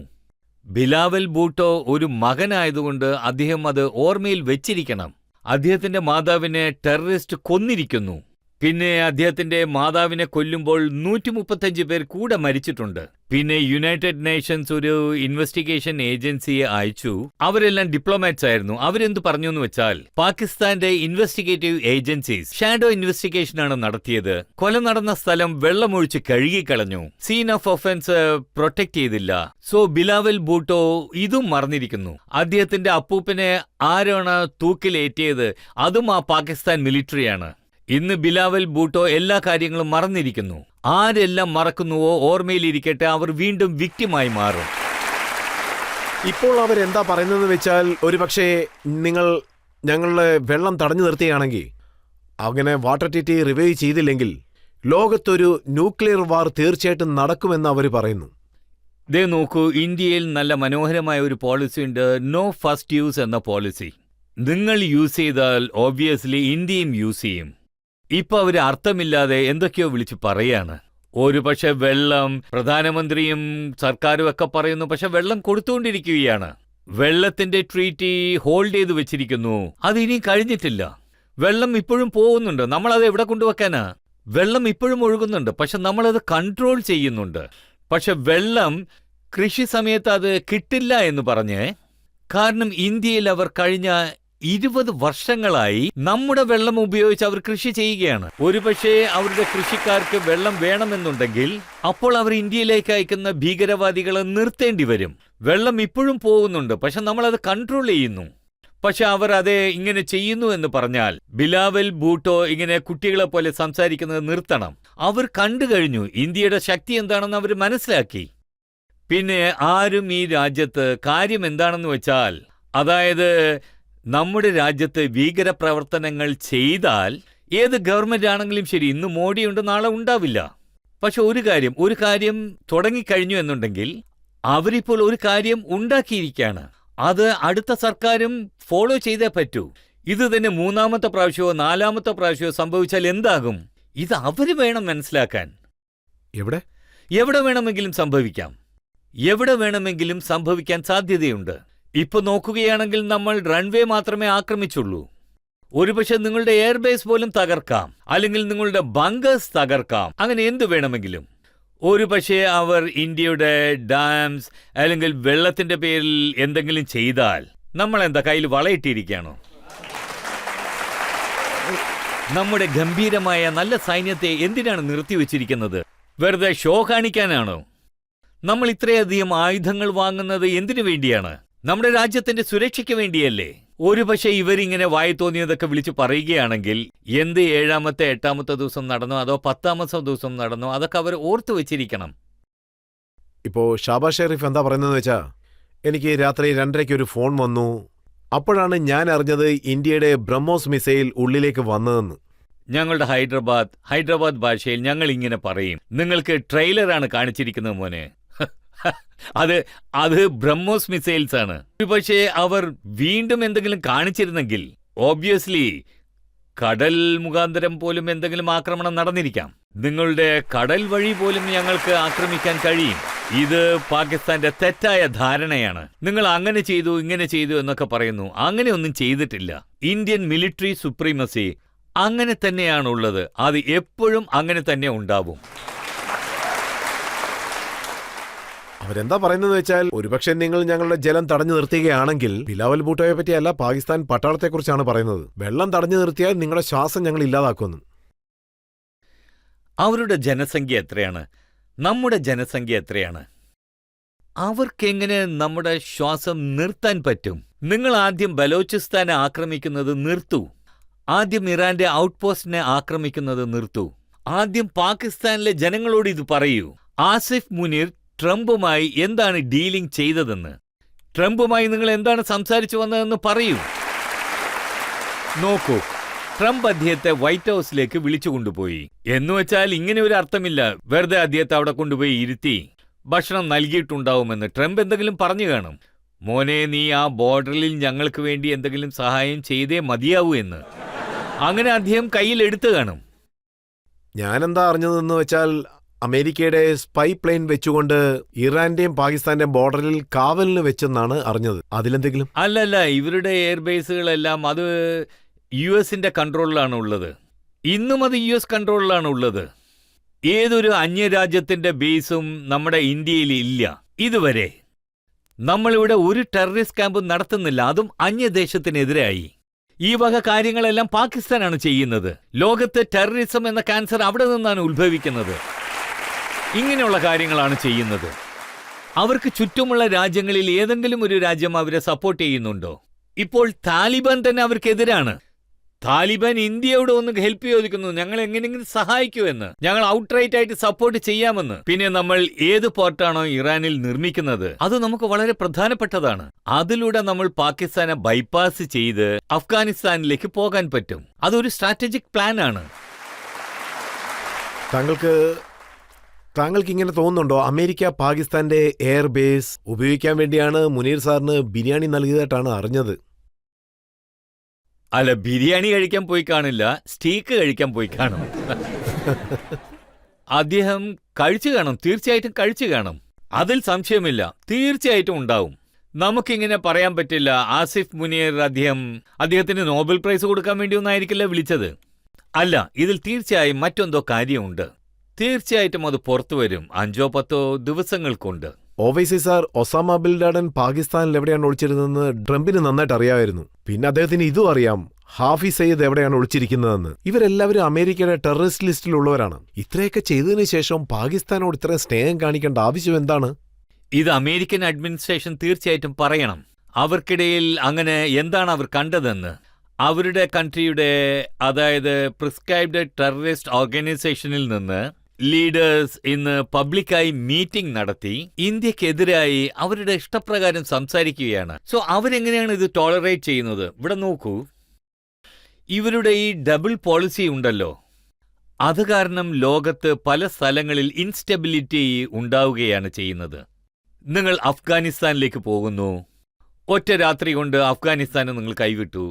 ബിലാവൽ ഭൂട്ടോ ഒരു മകനായതുകൊണ്ട് അദ്ദേഹം അത് ഓർമ്മയിൽ വെച്ചിരിക്കണം. അദ്ദേഹത്തിന്റെ മാതാവിനെ ടെററിസ്റ്റ് കൊന്നിരിക്കുന്നു. പിന്നെ അദ്ദേഹത്തിന്റെ മാതാവിനെ കൊല്ലുമ്പോൾ 135 പേർ കൂടെ മരിച്ചിട്ടുണ്ട്. പിന്നെ യുണൈറ്റഡ് നേഷൻസ് ഒരു ഇൻവെസ്റ്റിഗേഷൻ ഏജൻസിയെ അയച്ചു. അവരെല്ലാം ഡിപ്ലോമാറ്റ്സ് ആയിരുന്നു. അവരെന്ത് പറഞ്ഞു എന്ന് വെച്ചാൽ പാകിസ്ഥാന്റെ ഇൻവെസ്റ്റിഗേറ്റീവ് ഏജൻസീസ് ഷാഡോ ഇൻവെസ്റ്റിഗേഷനാണ് നടത്തിയത്. കൊല നടന്ന സ്ഥലം വെള്ളമൊഴിച്ച് കഴുകിക്കളഞ്ഞു. സീൻ ഓഫ് ഒഫൻസ് പ്രൊട്ടക്ട് ചെയ്തില്ല. സോ ബിലാവൽ ഭൂട്ടോ ഇതും മറന്നിരിക്കുന്നു. അദ്ദേഹത്തിന്റെ അപ്പൂപ്പനെ ആരാണ് തൂക്കിലേറ്റിയത്? അതും ആ പാകിസ്ഥാൻ മിലിറ്ററിയാണ്. ഇന്ന് ബിലാവൽ ഭൂട്ടോ എല്ലാ കാര്യങ്ങളും മറന്നിരിക്കുന്നു. ആരെല്ലാം മറക്കുന്നുവോ ഓർമ്മയിലിരിക്കട്ടെ, അവർ വീണ്ടും വിക്ടിമായി മാറും. ഇപ്പോൾ അവരെന്താ പറയുന്നതെന്ന് വെച്ചാൽ, ഒരുപക്ഷെ നിങ്ങൾ ഞങ്ങളുടെ വെള്ളം തടഞ്ഞു നിർത്തുകയാണെങ്കിൽ, അങ്ങനെ വാട്ടർ ട്രീറ്റി റിവൈവ് ചെയ്തില്ലെങ്കിൽ ലോകത്തൊരു ന്യൂക്ലിയർ വാർ തീർച്ചയായിട്ടും നടക്കുമെന്ന് അവർ പറയുന്നു. ദേ നോക്കൂ, ഇന്ത്യയിൽ നല്ല മനോഹരമായ ഒരു പോളിസി ഉണ്ട്, നോ ഫസ്റ്റ് യൂസ് എന്ന പോളിസി. നിങ്ങൾ യൂസ് ചെയ്താൽ ഓബ്വിയസ്ലി ഇന്ത്യയും യൂസ് ചെയ്യും. ഇപ്പൊ അവര് അർത്ഥമില്ലാതെ എന്തൊക്കെയോ വിളിച്ചു പറയാണ്. ഒരു പക്ഷെ വെള്ളം പ്രധാനമന്ത്രിയും സർക്കാരും ഒക്കെ പറയുന്നു, പക്ഷെ വെള്ളം കൊടുത്തുകൊണ്ടിരിക്കുകയാണ്. വെള്ളത്തിന്റെ ട്രീറ്റി ഹോൾഡ് ചെയ്ത് വെച്ചിരിക്കുന്നു. അത് ഇനി കഴിഞ്ഞിട്ടില്ല. വെള്ളം ഇപ്പോഴും പോകുന്നുണ്ട്. നമ്മളത് എവിടെ കൊണ്ടുവെക്കാനാ? വെള്ളം ഇപ്പോഴും ഒഴുകുന്നുണ്ട്, പക്ഷെ നമ്മളത് കൺട്രോൾ ചെയ്യുന്നുണ്ട്. പക്ഷെ വെള്ളം കൃഷി സമയത്ത് അത് കിട്ടില്ല എന്ന് പറഞ്ഞേ. കാരണം ഇന്ത്യയിൽ അവർ കഴിഞ്ഞ 20 വർഷങ്ങളായി നമ്മുടെ വെള്ളം ഉപയോഗിച്ച് അവർ കൃഷി ചെയ്യുകയാണ്. ഒരുപക്ഷെ അവരുടെ കൃഷിക്കാർക്ക് വെള്ളം വേണമെന്നുണ്ടെങ്കിൽ അപ്പോൾ അവർ ഇന്ത്യയിലേക്ക് അയക്കുന്ന ഭീകരവാദികളെ നിർത്തേണ്ടി വരും. വെള്ളം ഇപ്പോഴും പോകുന്നുണ്ട്, പക്ഷെ നമ്മളത് കൺട്രോൾ ചെയ്യുന്നു. പക്ഷെ അവർ അത് ഇങ്ങനെ ചെയ്യുന്നു എന്ന് പറഞ്ഞാൽ ബിലാവൽ ഭൂട്ടോ ഇങ്ങനെ കുട്ടികളെ പോലെ സംസാരിക്കുന്നത് നിർത്തണം. അവർ കണ്ടു കഴിഞ്ഞു ഇന്ത്യയുടെ ശക്തി എന്താണെന്ന് അവർ മനസ്സിലാക്കി. പിന്നെ ആരും ഈ രാജ്യത്ത് കാര്യം എന്താണെന്ന് വെച്ചാൽ, അതായത് നമ്മുടെ രാജ്യത്ത് ഭീകരപ്രവർത്തനങ്ങൾ ചെയ്താൽ ഏത് ഗവൺമെന്റ് ആണെങ്കിലും ശരി, ഇന്ന് മോഡിയുണ്ട് നാളെ ഉണ്ടാവില്ല. പക്ഷെ ഒരു കാര്യം തുടങ്ങിക്കഴിഞ്ഞു എന്നുണ്ടെങ്കിൽ അവരിപ്പോൾ ഒരു കാര്യം ഉണ്ടാക്കിയിരിക്കുകയാണ്. അത് അടുത്ത സർക്കാരും ഫോളോ ചെയ്തേ പറ്റൂ. ഇത് തന്നെ 3-ാമത്തെ പ്രാവശ്യമോ 4-ാമത്തെ പ്രാവശ്യമോ സംഭവിച്ചാൽ എന്താകും? ഇത് അവര് വേണം മനസ്സിലാക്കാൻ. എവിടെ വേണമെങ്കിലും സംഭവിക്കാം. എവിടെ വേണമെങ്കിലും സംഭവിക്കാൻ സാധ്യതയുണ്ട്. ഇപ്പൊ നോക്കുകയാണെങ്കിൽ നമ്മൾ റൺവേ മാത്രമേ ആക്രമിച്ചുള്ളൂ. ഒരുപക്ഷെ നിങ്ങളുടെ എയർബേസ് പോലും തകർക്കാം, അല്ലെങ്കിൽ നിങ്ങളുടെ ബങ്കേഴ്സ് തകർക്കാം, അങ്ങനെ എന്തു വേണമെങ്കിലും. ഒരുപക്ഷെ അവർ ഇന്ത്യയുടെ ഡാംസ് അല്ലെങ്കിൽ വെള്ളത്തിന്റെ പേരിൽ എന്തെങ്കിലും ചെയ്താൽ നമ്മളെന്താ കയ്യിൽ വളയിട്ടിരിക്കുകയാണോ? നമ്മുടെ ഗംഭീരമായ നല്ല സൈന്യത്തെ എന്തിനാണ് നിർത്തിവെച്ചിരിക്കുന്നത്? വെറുതെ ഷോ കാണിക്കാനാണോ? നമ്മൾ ഇത്രയധികം ആയുധങ്ങൾ വാങ്ങുന്നത് എന്തിനു വേണ്ടിയാണ്? നമ്മുടെ രാജ്യത്തിന്റെ സുരക്ഷയ്ക്ക് വേണ്ടിയല്ലേ? ഒരുപക്ഷെ ഇവരിങ്ങനെ വായി തോന്നിയതൊക്കെ വിളിച്ചു പറയുകയാണെങ്കിൽ എന്ത് 7-ാമത്തെ 8-ാമത്തെ ദിവസം നടന്നോ അതോ 10-ാമത്തെ ദിവസം നടന്നോ അതൊക്കെ അവർ ഓർത്തു വെച്ചിരിക്കണം. ഇപ്പോ ഷാബാസ് ഷെരീഫ് എന്താ പറയുന്നതെന്ന് വെച്ചാ, എനിക്ക് രാത്രി 2:30 ഒരു ഫോൺ വന്നു. അപ്പോഴാണ് ഞാൻ അറിഞ്ഞത് ഇന്ത്യയുടെ ബ്രഹ്മോസ് മിസൈൽ ഉള്ളിലേക്ക് വന്നതെന്ന്. ഞങ്ങളുടെ ഹൈദരാബാദ് ഭാഷയിൽ ഞങ്ങൾ ഇങ്ങനെ പറയും, നിങ്ങൾക്ക് ട്രെയിലറാണ് കാണിച്ചിരിക്കുന്നത് മോനെ. അത് ബ്രഹ്മോസ് മിസൈൽസ് ആണ്. പക്ഷേ അവർ വീണ്ടും എന്തെങ്കിലും കാണിച്ചിരുന്നെങ്കിൽ ഓബ്വിയസ്ലി കടൽ മുഖാന്തരം പോലും എന്തെങ്കിലും ആക്രമണം നടന്നിരിക്കാം. നിങ്ങളുടെ കടൽ വഴി പോലും ഞങ്ങൾക്ക് ആക്രമിക്കാൻ കഴിയും. ഇത് പാകിസ്ഥാന്റെ തെറ്റായ ധാരണയാണ്. നിങ്ങൾ അങ്ങനെ ചെയ്തു ഇങ്ങനെ ചെയ്തു എന്നൊക്കെ പറയുന്നു. അങ്ങനെയൊന്നും ചെയ്തിട്ടില്ല. ഇന്ത്യൻ മിലിറ്ററി സുപ്രീമസി അങ്ങനെ തന്നെയാണുള്ളത്. അത് എപ്പോഴും അങ്ങനെ തന്നെ ഉണ്ടാവും. അവരെന്താ പറയുന്നത് വെച്ചാൽ, ഒരുപക്ഷെ നിങ്ങൾ ഞങ്ങളുടെ ജലം തടഞ്ഞു നിർത്തുകയാണെങ്കിൽ, ബിലാവൽ ഭൂട്ടോയെ പറ്റിയല്ല, പാകിസ്ഥാൻ പട്ടാളത്തെക്കുറിച്ചാണ് പറയുന്നത്. വെള്ളം തടഞ്ഞു നിർത്തിയാൽ നിങ്ങളുടെ ശ്വാസം ഞങ്ങൾ ഇല്ലാതാക്കുമെന്ന്. അവരുടെ ജനസംഖ്യ എത്രയാണ്? നമ്മുടെ ജനസംഖ്യ എത്രയാണ്? അവർക്കെങ്ങനെ നമ്മുടെ ശ്വാസം നിർത്താൻ പറ്റും? നിങ്ങൾ ആദ്യം ബലോചിസ്ഥാനെ ആക്രമിക്കുന്നത് നിർത്തൂ. ആദ്യം ഇറാന്റെ ഔട്ട്പോസ്റ്റിനെ ആക്രമിക്കുന്നത് നിർത്തൂ. ആദ്യം പാകിസ്ഥാനിലെ ജനങ്ങളോട് ഇത് പറയൂ. ആസിഫ് മുനീർ ട്രംപുമായി എന്താണ് ഡീലിംഗ് ചെയ്തതെന്ന്, ട്രംപുമായി നിങ്ങൾ എന്താണ് സംസാരിച്ചു വന്നതെന്ന് പറയൂ. നോക്കൂ, ട്രംപ് അദ്ദേഹത്തെ വൈറ്റ് ഹൗസിലേക്ക് വിളിച്ചുകൊണ്ടുപോയി. എന്നുവെച്ചാൽ ഇങ്ങനെ ഒരു അർത്ഥമില്ല, വെറുതെ അദ്ദേഹത്തെ അവിടെ കൊണ്ടുപോയി ഇരുത്തി ഭക്ഷണം നൽകിയിട്ടുണ്ടാവുമെന്ന് ട്രംപ് എന്തെങ്കിലും പറഞ്ഞു കാണും. മോനെ, നീ ആ ബോർഡറിൽ ഞങ്ങൾക്ക് വേണ്ടി എന്തെങ്കിലും സഹായം ചെയ്തേ മതിയാവൂ എന്ന്. അങ്ങനെ അദ്ദേഹം കയ്യിൽ എടുത്തു കാണും. ഞാനെന്താ അറിഞ്ഞതെന്ന് വെച്ചാൽ, അമേരിക്കയുടെ സ്പൈ പ്ലെയിൻ വെച്ചുകൊണ്ട് ഇറാന്റെയും പാകിസ്ഥാന്റെയും ബോർഡറിൽ കാവലിന് വെച്ചെന്നാണ് അറിഞ്ഞത്. അതിലെന്തെങ്കിലും? അല്ലല്ല, ഇവരുടെ എയർബേസുകളെല്ലാം അത് US കൺട്രോളിലാണ് ഉള്ളത്. ഇന്നും അത് US കൺട്രോളിലാണ് ഉള്ളത്. ഏതൊരു അന്യരാജ്യത്തിന്റെ ബേസും നമ്മുടെ ഇന്ത്യയിൽ ഇല്ല ഇതുവരെ. നമ്മളിവിടെ ഒരു ടെററിസ്റ്റ് ക്യാമ്പും നടത്തുന്നില്ല, അതും അന്യദേശത്തിനെതിരായി. ഈ വക കാര്യങ്ങളെല്ലാം പാകിസ്ഥാനാണ് ചെയ്യുന്നത്. ലോകത്ത് ടെററിസം എന്ന ക്യാൻസർ അവിടെ നിന്നാണ് ഉത്ഭവിക്കുന്നത്. ഇങ്ങനെയുള്ള കാര്യങ്ങളാണ് ചെയ്യുന്നത്. അവർക്ക് ചുറ്റുമുള്ള രാജ്യങ്ങളിൽ ഏതെങ്കിലും ഒരു രാജ്യം അവരെ സപ്പോർട്ട് ചെയ്യുന്നുണ്ടോ? ഇപ്പോൾ താലിബാൻ തന്നെ അവർക്കെതിരാണ്. താലിബാൻ ഇന്ത്യയോട് ഒന്ന് ഹെൽപ്പ് ചോദിക്കുന്നു, ഞങ്ങൾ എങ്ങനെയെങ്കിലും സഹായിക്കൂ എന്ന്. ഞങ്ങൾ ഔട്ട്റൈറ്റ് ആയിട്ട് സപ്പോർട്ട് ചെയ്യാമെന്ന്. പിന്നെ നമ്മൾ ഏത് പോർട്ടാണോ ഇറാനിൽ നിർമ്മിക്കുന്നത് അത് നമുക്ക് വളരെ പ്രധാനപ്പെട്ടതാണ്. അതിലൂടെ നമ്മൾ പാകിസ്ഥാനെ ബൈപ്പാസ് ചെയ്ത് അഫ്ഗാനിസ്ഥാനിലേക്ക് പോകാൻ പറ്റും. അതൊരു സ്ട്രാറ്റജിക് പ്ലാൻ ആണ്. താങ്കൾക്ക് ഇങ്ങനെ തോന്നുന്നുണ്ടോ, അമേരിക്ക പാകിസ്ഥാന്റെ എയർബേസ് ഉപയോഗിക്കാൻ വേണ്ടിയാണ് മുനീർ സാറിന് ബിരിയാണി നൽകിയതായിട്ടാണ് അറിഞ്ഞത്? അല്ല, ബിരിയാണി കഴിക്കാൻ പോയി കാണില്ല, സ്റ്റീക്ക് കഴിക്കാൻ പോയി കാണും. അദ്ദേഹം കഴിച്ചു കാണും, തീർച്ചയായിട്ടും കഴിച്ചു കാണും. അതിൽ സംശയമില്ല, തീർച്ചയായിട്ടും ഉണ്ടാവും. നമുക്കിങ്ങനെ പറയാൻ പറ്റില്ല. ആസിഫ് മുനീർ അദ്ദേഹത്തിന് നോബൽ പ്രൈസ് കൊടുക്കാൻ വേണ്ടി ഒന്നായിരിക്കില്ല വിളിച്ചത്. അല്ല, ഇതിൽ തീർച്ചയായും മറ്റെന്തോ കാര്യമുണ്ട്. തീർച്ചയായിട്ടും അത് പുറത്തു വരും 5-10 ദിവസങ്ങൾ കൊണ്ട്. ഓവൈസി സാർ, ഒസാമ ബിൻ ലാഡൻ പാകിസ്ഥാനിൽ എവിടെയാണ് ഒളിച്ചിരുന്നതെന്ന് ട്രംപിന് നന്നായിട്ട് അറിയാമായിരുന്നു. പിന്നെ അദ്ദേഹത്തിന് ഇതും അറിയാം ഹാഫിസ് സയ്യിദ് എവിടെയാണ് ഒളിച്ചിരിക്കുന്നതെന്ന്. ഇവരെല്ലാവരും അമേരിക്കയുടെ ടെററിസ്റ്റ് ലിസ്റ്റിലുള്ളവരാണ്. ഇത്രയൊക്കെ ചെയ്തതിനു ശേഷം പാകിസ്ഥാനോട് ഇത്രയും സ്നേഹം കാണിക്കേണ്ട ആവശ്യം എന്താണ്? ഇത് അമേരിക്കൻ അഡ്മിനിസ്ട്രേഷൻ തീർച്ചയായിട്ടും പറയണം. അവർക്കിടയിൽ അങ്ങനെ എന്താണ് അവർ കണ്ടതെന്ന്. അവരുടെ കൺട്രിയുടെ, അതായത് പ്രിസ്ക്രൈബ്ഡ് ടെററിസ്റ്റ് ഓർഗനൈസേഷനിൽ നിന്ന് ലീഡേഴ്സ് ഇന്ന് പബ്ലിക്കായി മീറ്റിംഗ് നടത്തി ഇന്ത്യക്കെതിരായി അവരുടെ ഇഷ്ടപ്രകാരം സംസാരിക്കുകയാണ്. സോ അവരെങ്ങനെയാണ് ഇത് ടോളറേറ്റ് ചെയ്യുന്നത്? ഇവിടെ നോക്കൂ, ഇവരുടെ ഈ ഡബിൾ പോളിസി ഉണ്ടല്ലോ, അത് കാരണം ലോകത്ത് പല സ്ഥലങ്ങളിൽ ഇൻസ്റ്റെബിലിറ്റി ഉണ്ടാവുകയാണ് ചെയ്യുന്നത്. നിങ്ങൾ അഫ്ഗാനിസ്ഥാനിലേക്ക് പോകുന്നു, ഒറ്റ രാത്രി കൊണ്ട് അഫ്ഗാനിസ്ഥാനെ നിങ്ങൾ കൈവിട്ടു.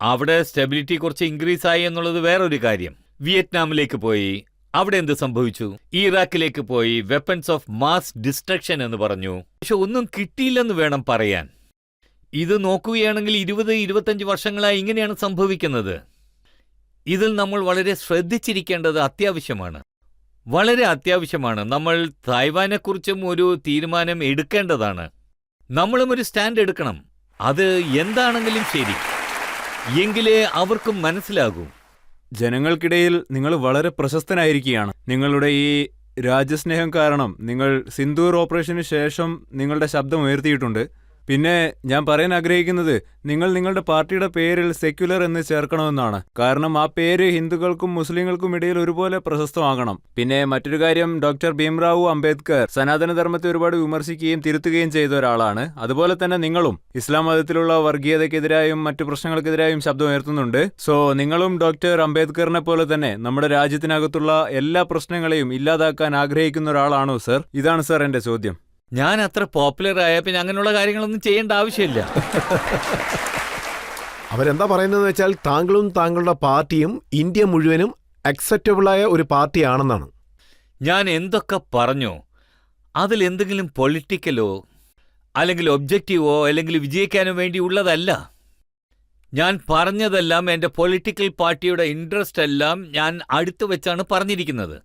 അവിടെ സ്റ്റെബിലിറ്റി കുറച്ച് ഇൻക്രീസ് ആയി എന്നുള്ളത് വേറൊരു കാര്യം. വിയറ്റ്നാമിലേക്ക് പോയി, അവിടെ എന്ത് സംഭവിച്ചു? ഇറാഖിലേക്ക് പോയി, വെപ്പൺസ് ഓഫ് മാസ് ഡിസ്ട്രക്ഷൻ എന്ന് പറഞ്ഞു. പക്ഷെ ഒന്നും കിട്ടിയില്ലെന്ന് വേണം പറയാൻ. ഇത് നോക്കുകയാണെങ്കിൽ 20-25 വർഷങ്ങളായി ഇങ്ങനെയാണ് സംഭവിക്കുന്നത്. ഇതിൽ നമ്മൾ വളരെ ശ്രദ്ധിച്ചിരിക്കേണ്ടത് അത്യാവശ്യമാണ്, വളരെ അത്യാവശ്യമാണ്. നമ്മൾ തായ്വാനെക്കുറിച്ചും ഒരു തീരുമാനം എടുക്കേണ്ടതാണ്. നമ്മളും ഒരു സ്റ്റാൻഡ് എടുക്കണം. അത് എന്താണെങ്കിലും ശരി, എങ്കിലേ അവർക്കും മനസ്സിലാകൂ. ജനങ്ങൾക്കിടയിൽ നിങ്ങൾ വളരെ പ്രശസ്തനായിരിക്കുകയാണ്. നിങ്ങളുടെ ഈ രാജ്യസ്നേഹം കാരണം നിങ്ങൾ സിന്ദൂർ ഓപ്പറേഷന് ശേഷം നിങ്ങളുടെ ശബ്ദം ഉയർത്തിയിട്ടുണ്ട്. പിന്നെ ഞാൻ പറയാൻ ആഗ്രഹിക്കുന്നത്, നിങ്ങൾ നിങ്ങളുടെ പാർട്ടിയുടെ പേരിൽ സെക്യുലർ എന്ന് ചേർക്കണമെന്നാണ്. കാരണം ആ പേര് ഹിന്ദുക്കൾക്കും മുസ്ലിങ്ങൾക്കും ഇടയിൽ ഒരുപോലെ പ്രശസ്തമാകണം. പിന്നെ മറ്റൊരു കാര്യം, ഡോക്ടർ ഭീംറാവു അംബേദ്കർ സനാതനധർമ്മത്തെ ഒരുപാട് വിമർശിക്കുകയും തിരുത്തുകയും ചെയ്ത ഒരാളാണ്. അതുപോലെ തന്നെ നിങ്ങളും ഇസ്ലാം മതത്തിലുള്ള വർഗീയതയ്ക്കെതിരായും മറ്റു പ്രശ്നങ്ങൾക്കെതിരായും ശബ്ദം ഉയർത്തുന്നുണ്ട്. സോ നിങ്ങളും ഡോക്ടർ അംബേദ്കറിനെ പോലെ തന്നെ നമ്മുടെ രാജ്യത്തിനകത്തുള്ള എല്ലാ പ്രശ്നങ്ങളെയും ഇല്ലാതാക്കാൻ ആഗ്രഹിക്കുന്ന ഒരാളാണോ സർ? ഇതാണ് സർ എന്റെ ചോദ്യം. ഞാൻ അത്ര പോപ്പുലർ ആയ പിന്നെ അങ്ങനെയുള്ള കാര്യങ്ങളൊന്നും ചെയ്യേണ്ട ആവശ്യമില്ല. അവരെന്താ പറയുന്നതെന്ന് വെച്ചാൽ താങ്കളും താങ്കളുടെ പാർട്ടിയും ഇന്ത്യ മുഴുവനും അക്സെപ്റ്റബിളായ ഒരു പാർട്ടിയാണെന്നാണ്. ഞാൻ എന്തൊക്കെ പറഞ്ഞോ അതിൽ എന്തെങ്കിലും പൊളിറ്റിക്കലോ അല്ലെങ്കിൽ ഒബ്ജക്റ്റീവോ അല്ലെങ്കിൽ വിജയിക്കാനോ വേണ്ടിയുള്ളതല്ല. ഞാൻ പറഞ്ഞതെല്ലാം എൻ്റെ പൊളിറ്റിക്കൽ പാർട്ടിയുടെ ഇൻട്രസ്റ്റ് എല്ലാം ഞാൻ അടുത്തു വെച്ചാണ് പറഞ്ഞിരിക്കുന്നത്.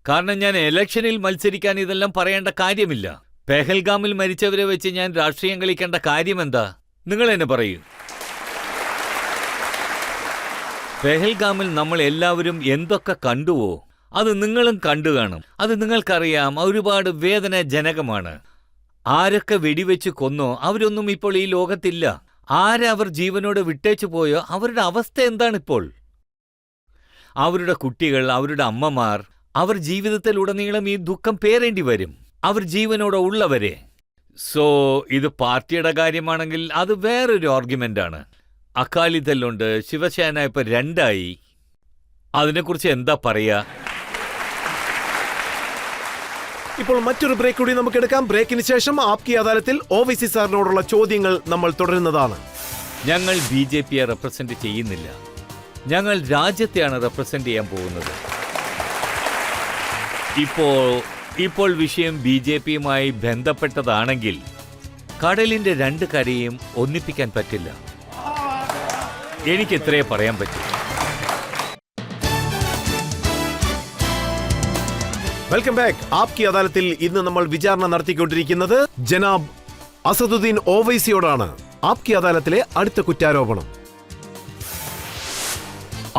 കാരണം ഞാൻ ഇലക്ഷനിൽ മത്സരിക്കാൻ ഇതെല്ലാം പറയേണ്ട കാര്യമില്ല. പെഹൽഗാമിൽ മരിച്ചവരെ വെച്ച് ഞാൻ രാഷ്ട്രീയം കളിക്കേണ്ട കാര്യമെന്താ? നിങ്ങൾ എന്നെ പറയൂ. പെഹൽഗാമിൽ നമ്മൾ എല്ലാവരും എന്തൊക്കെ കണ്ടുവോ അത് നിങ്ങളും കണ്ടു കാണും. അത് നിങ്ങൾക്കറിയാം, ഒരുപാട് വേദനാജനകമാണ്. ആരൊക്കെ വെടിവെച്ച് കൊന്നോ അവരൊന്നും ഇപ്പോൾ ഈ ലോകത്തില്ല. ആരവർ ജീവനോട് വിട്ടേച്ചു പോയോ അവരുടെ അവസ്ഥ എന്താണിപ്പോൾ? അവരുടെ കുട്ടികൾ, അവരുടെ അമ്മമാർ, അവർ ജീവിതത്തിലുടനീളം ഈ ദുഃഖം പേറേണ്ടി വരും, അവർ ജീവനോടെ ഉള്ളവരെ. സോ ഇത് പാർട്ടിയുടെ കാര്യമാണെങ്കിൽ അത് വേറൊരു ആർഗ്യുമെന്റാണ്. അകാലിദളുണ്ട്, ശിവസേന ഇപ്പൊ 2ആയി. അതിനെക്കുറിച്ച് എന്താ പറയാ? ഇപ്പോൾ മറ്റൊരു ബ്രേക്ക് കൂടി നമുക്ക് എടുക്കാം. ബ്രേക്കിന് ശേഷം ആപ്കി അദാലത്തിൽ ഓവൈസി സാറിനോടുള്ള ചോദ്യങ്ങൾ നമ്മൾ തുടരുന്നതാണ്. ഞങ്ങൾ BJPയെ റെപ്രസെന്റ് ചെയ്യുന്നില്ല, ഞങ്ങൾ രാജ്യത്തെയാണ് റെപ്രസെന്റ് ചെയ്യാൻ പോകുന്നത്. ഇപ്പോൾ വിഷയം BJPയുമായി ബന്ധപ്പെട്ടതാണെങ്കിൽ കടലിന്റെ 2 കരയും ഒന്നിപ്പിക്കാൻ പറ്റില്ല. എനിക്ക് ഇത്രയേ പറയാൻ പറ്റൂ. Welcome back. ആപ്കി അദാലത്തിൽ ഇന്ന് നമ്മൾ വിചാരണ നടത്തിക്കൊണ്ടിരിക്കുന്നത് ജനാബ് അസദുദ്ദീൻ ഓവൈസിയോടാണ്. ആപ്കി അദാലത്തിലെ അടുത്ത കുറ്റാരോപണം.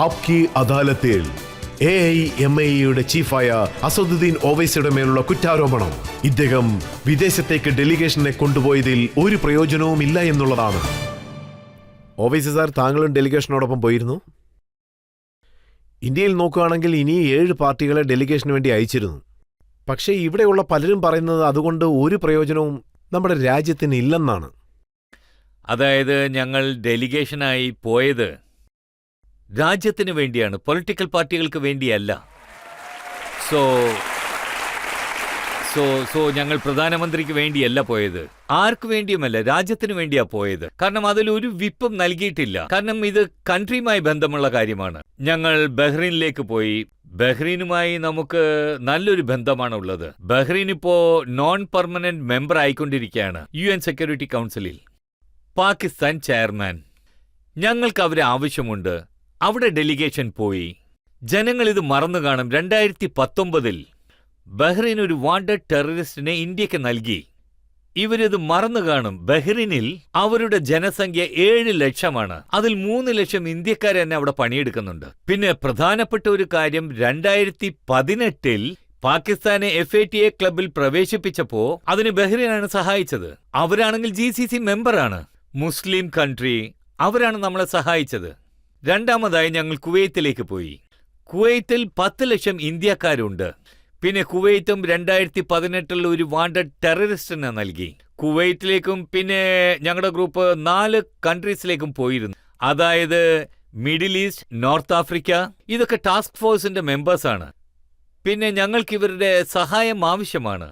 ആപ്കി അദാലത്തിൽ AIMAEയുടെ ചീഫായ അസദുദ്ദീൻ ഓവൈസിയുടെ മേലുള്ള കുറ്റാരോപണം ഇദ്ദേഹം വിദേശത്തേക്ക് ഡെലിഗേഷനെ കൊണ്ടുപോയതിൽ ഒരു പ്രയോജനവും ഇല്ല എന്നുള്ളതാണ്. ഓവൈസി സാർ, താങ്കളും ഡെലിഗേഷനോടൊപ്പം പോയിരുന്നു. ഇന്ത്യയിൽ നോക്കുകയാണെങ്കിൽ ഇനി 7 പാർട്ടികളെ ഡെലിഗേഷന് വേണ്ടി അയച്ചിരുന്നു. പക്ഷേ ഇവിടെയുള്ള പലരും പറയുന്നത് അതുകൊണ്ട് ഒരു പ്രയോജനവും നമ്മുടെ രാജ്യത്തിന് ഇല്ലെന്നാണ്. അതായത് ഞങ്ങൾ ഡെലിഗേഷനായി പോയത് രാജ്യത്തിന് വേണ്ടിയാണ്, പൊളിറ്റിക്കൽ പാർട്ടികൾക്ക് വേണ്ടിയല്ല. സോ ഞങ്ങൾ പ്രധാനമന്ത്രിക്ക് വേണ്ടിയല്ല പോയത്, ആർക്കു വേണ്ടിയുമല്ല, രാജ്യത്തിന് വേണ്ടിയാ പോയത്. കാരണം അതിലൊരു വിപ്പും നൽകിയിട്ടില്ല. കാരണം ഇത് കൺട്രിയുമായി ബന്ധമുള്ള കാര്യമാണ്. ഞങ്ങൾ ബഹ്റൈനിലേക്ക് പോയി. ബഹ്റൈനുമായി നമുക്ക് നല്ലൊരു ബന്ധമാണ് ഉള്ളത്. ബഹ്റൈൻ ഇപ്പോ നോൺ പെർമനന്റ് മെമ്പർ ആയിക്കൊണ്ടിരിക്കുകയാണ് UN സെക്യൂരിറ്റി കൗൺസിലിൽ. പാകിസ്ഥാൻ ചെയർമാൻ, ഞങ്ങൾക്ക് അവരെ ആവശ്യമുണ്ട്. അവിടെ ഡെലിഗേഷൻ പോയി. ജനങ്ങൾ ഇത് മറന്നു കാണും. 2019 ബഹ്റിൻ ഒരു വാണ്ടഡ് ടെററിസ്റ്റിനെ ഇന്ത്യക്ക് നൽകി. ഇവരിത് മറന്നു കാണും. ബഹ്റിനിൽ അവരുടെ ജനസംഖ്യ 7 ലക്ഷമാണ്. അതിൽ 3 ലക്ഷം ഇന്ത്യക്കാർ തന്നെ അവിടെ പണിയെടുക്കുന്നുണ്ട്. പിന്നെ പ്രധാനപ്പെട്ട ഒരു കാര്യം, 2018 പാകിസ്ഥാനെ FATA ക്ലബിൽ പ്രവേശിപ്പിച്ചപ്പോ അതിന് ബഹ്റിനാണ് സഹായിച്ചത്. അവരാണെങ്കിൽ GCC മെമ്പറാണ്, മുസ്ലിം കൺട്രി. അവരാണ് നമ്മളെ സഹായിച്ചത്. രണ്ടാമതായി ഞങ്ങൾ കുവൈത്തിലേക്ക് പോയി. കുവൈത്തിൽ 10 ലക്ഷം ഇന്ത്യക്കാരുണ്ട്. പിന്നെ കുവൈത്തും 2018 ഒരു വാണ്ടഡ് ടെററിസ്റ്റിനെ നൽകി. കുവൈത്തിലേക്കും പിന്നെ ഞങ്ങളുടെ ഗ്രൂപ്പ് 4 കൺട്രീസിലേക്കും പോയിരുന്നു. അതായത് മിഡിൽ ഈസ്റ്റ്, നോർത്ത് ആഫ്രിക്ക. ഇതൊക്കെ ടാസ്ക് ഫോഴ്സിന്റെ മെമ്പേഴ്സാണ്. പിന്നെ ഞങ്ങൾക്ക് ഇവരുടെ സഹായം ആവശ്യമാണ്.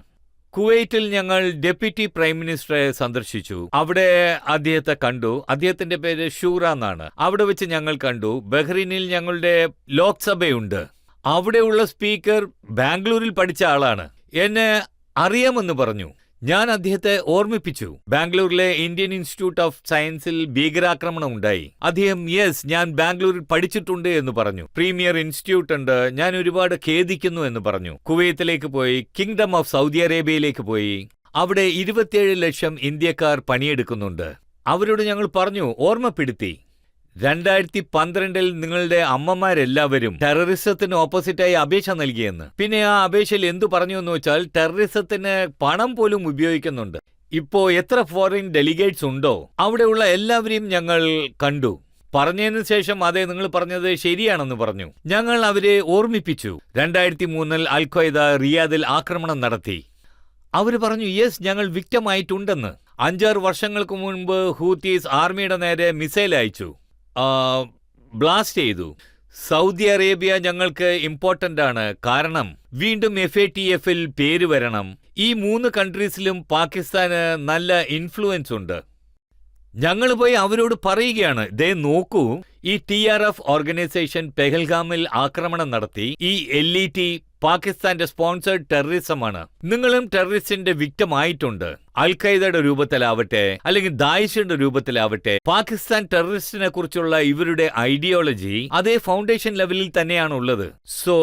കുവൈറ്റിൽ ഞങ്ങൾ ഡെപ്യൂട്ടി പ്രൈം മിനിസ്റ്ററെ സന്ദർശിച്ചു. അവിടെ അദ്ദേഹത്തെ കണ്ടു. അദ്ദേഹത്തിന്റെ പേര് ഷൂറ എന്നാണ്. അവിടെ വെച്ച് ഞങ്ങൾ കണ്ടു. ബഹ്റിനിൽ ഞങ്ങളുടെ ലോക്സഭയുണ്ട്. അവിടെയുള്ള സ്പീക്കർ ബാംഗ്ലൂരിൽ പഠിച്ച ആളാണ്. എന്നെ അറിയാമെന്ന് പറഞ്ഞു. ഞാൻ അദ്ദേഹത്തെ ഓർമ്മിപ്പിച്ചു. ബാംഗ്ലൂരിലെ ഇന്ത്യൻ ഇൻസ്റ്റിറ്റ്യൂട്ട് ഓഫ് സയൻസിൽ ഭീകരാക്രമണം ഉണ്ടായി. അദ്ദേഹം യെസ്, ഞാൻ ബാംഗ്ലൂരിൽ പഠിച്ചിട്ടുണ്ട് എന്ന് പറഞ്ഞു. പ്രീമിയർ ഇൻസ്റ്റിറ്റ്യൂട്ട് ഉണ്ട്, ഞാൻ ഒരുപാട് ഖേദിക്കുന്നു എന്ന് പറഞ്ഞു. കുവൈത്തിലേക്ക് പോയി. കിങ്ഡം ഓഫ് സൗദി അറേബ്യയിലേക്ക് പോയി. അവിടെ 27 ലക്ഷം ഇന്ത്യക്കാർ പണിയെടുക്കുന്നുണ്ട്. അവരോട് ഞങ്ങൾ പറഞ്ഞു, ഓർമ്മപ്പെടുത്തി, 2012 നിങ്ങളുടെ അമ്മമാരെല്ലാവരും ടെററിസത്തിന് ഓപ്പോസിറ്റായി അപേക്ഷ നൽകിയെന്ന്. പിന്നെ ആ അപേക്ഷയിൽ എന്തു പറഞ്ഞു എന്ന് വെച്ചാൽ ടെററിസത്തിന് പണം പോലും ഉപയോഗിക്കുന്നുണ്ട്. ഇപ്പോ എത്ര ഫോറിൻ ഡെലിഗേറ്റ്സ് ഉണ്ടോ അവിടെയുള്ള എല്ലാവരെയും ഞങ്ങൾ കണ്ടു. പറഞ്ഞതിന് ശേഷം അതെ, നിങ്ങൾ പറഞ്ഞത് ശരിയാണെന്ന് പറഞ്ഞു. ഞങ്ങൾ അവരെ ഓർമ്മിപ്പിച്ചു. 2003 അൽ ഖ്വയ്ദ റിയാദിൽ ആക്രമണം നടത്തി. അവർ പറഞ്ഞു യെസ്, ഞങ്ങൾ വിക്ടമായിട്ടുണ്ടെന്ന്. 5-6 വർഷങ്ങൾക്ക് മുൻപ് ഹൂത്തീസ് ആർമിയുടെ നേരെ മിസൈൽ അയച്ചു, ബ്ലാസ്റ്റ് ചെയ്തു. സൗദി അറേബ്യ ഞങ്ങൾക്ക് ഇമ്പോർട്ടന്റ് ആണ്. കാരണം വീണ്ടും FATF-ൽ പേര് വരണം. ഈ 3 കൺട്രീസിലും പാകിസ്ഥാന് നല്ല ഇൻഫ്ലുവൻസ് ഉണ്ട്. ഞങ്ങൾ പോയി അവരോട് പറയുകയാണ്, ദേ നോക്കൂ, ഈ TRF ഓർഗനൈസേഷൻ പെഹൽഗാമിൽ ആക്രമണം നടത്തി. ഈ LET പാകിസ്ഥാന്റെ സ്പോൺസേഡ് ടെററിസമാണ്. നിങ്ങളും ടെററിസ്റ്റിന്റെ വിക്ടം ആയിട്ടുണ്ട്. അൽ ഖയ്ദയുടെ രൂപത്തിലാവട്ടെ അല്ലെങ്കിൽ ദായിഷിന്റെ രൂപത്തിലാവട്ടെ, പാകിസ്ഥാൻ ടെററിസ്റ്റിനെ കുറിച്ചുള്ള ഇവരുടെ ഐഡിയോളജി അതേ ഫൗണ്ടേഷൻ ലെവലിൽ തന്നെയാണ് ഉള്ളത്. സോ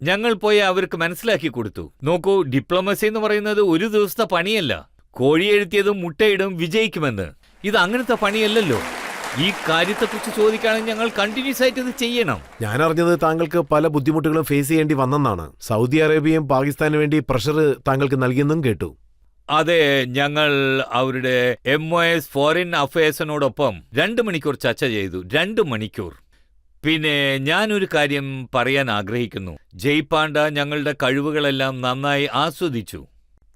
ഞങ്ങൾ പോയി അവർക്ക് മനസ്സിലാക്കി കൊടുത്തു. നോക്കൂ, ഡിപ്ലോമസി എന്ന് പറയുന്നത് ഒരു ദിവസത്തെ പണിയല്ല. കോഴിയെഴുത്തിയതും മുട്ടയിടും വിജയിക്കുമെന്ന്. ഇത് അങ്ങനത്തെ പണിയല്ലല്ലോ. ഈ കാര്യത്തെക്കുറിച്ച് ചോദിക്കുകയാണെങ്കിൽ ഞങ്ങൾ കണ്ടിന്യൂസ് ആയിട്ട് ഇത് ചെയ്യണം. ഞാൻ അറിഞ്ഞത് താങ്കൾക്ക് പല ബുദ്ധിമുട്ടുകളും ഫേസ് ചെയ്യേണ്ടി വന്നെന്നാണ്. സൗദി അറേബ്യയും പാകിസ്ഥാന് വേണ്ടി പ്രഷർ താങ്കൾക്ക് നൽകിയെന്നും കേട്ടു. അതെ, ഞങ്ങൾ അവരുടെ MOS ഫോറിൻ അഫയേഴ്സിനോടൊപ്പം 2 മണിക്കൂർ ചർച്ച ചെയ്തു. 2 മണിക്കൂർ. പിന്നെ ഞാനൊരു കാര്യം പറയാൻ ആഗ്രഹിക്കുന്നു. ജയ്പാണ്ഡ ഞങ്ങളുടെ കഴിവുകളെല്ലാം നന്നായി ആസ്വദിച്ചു.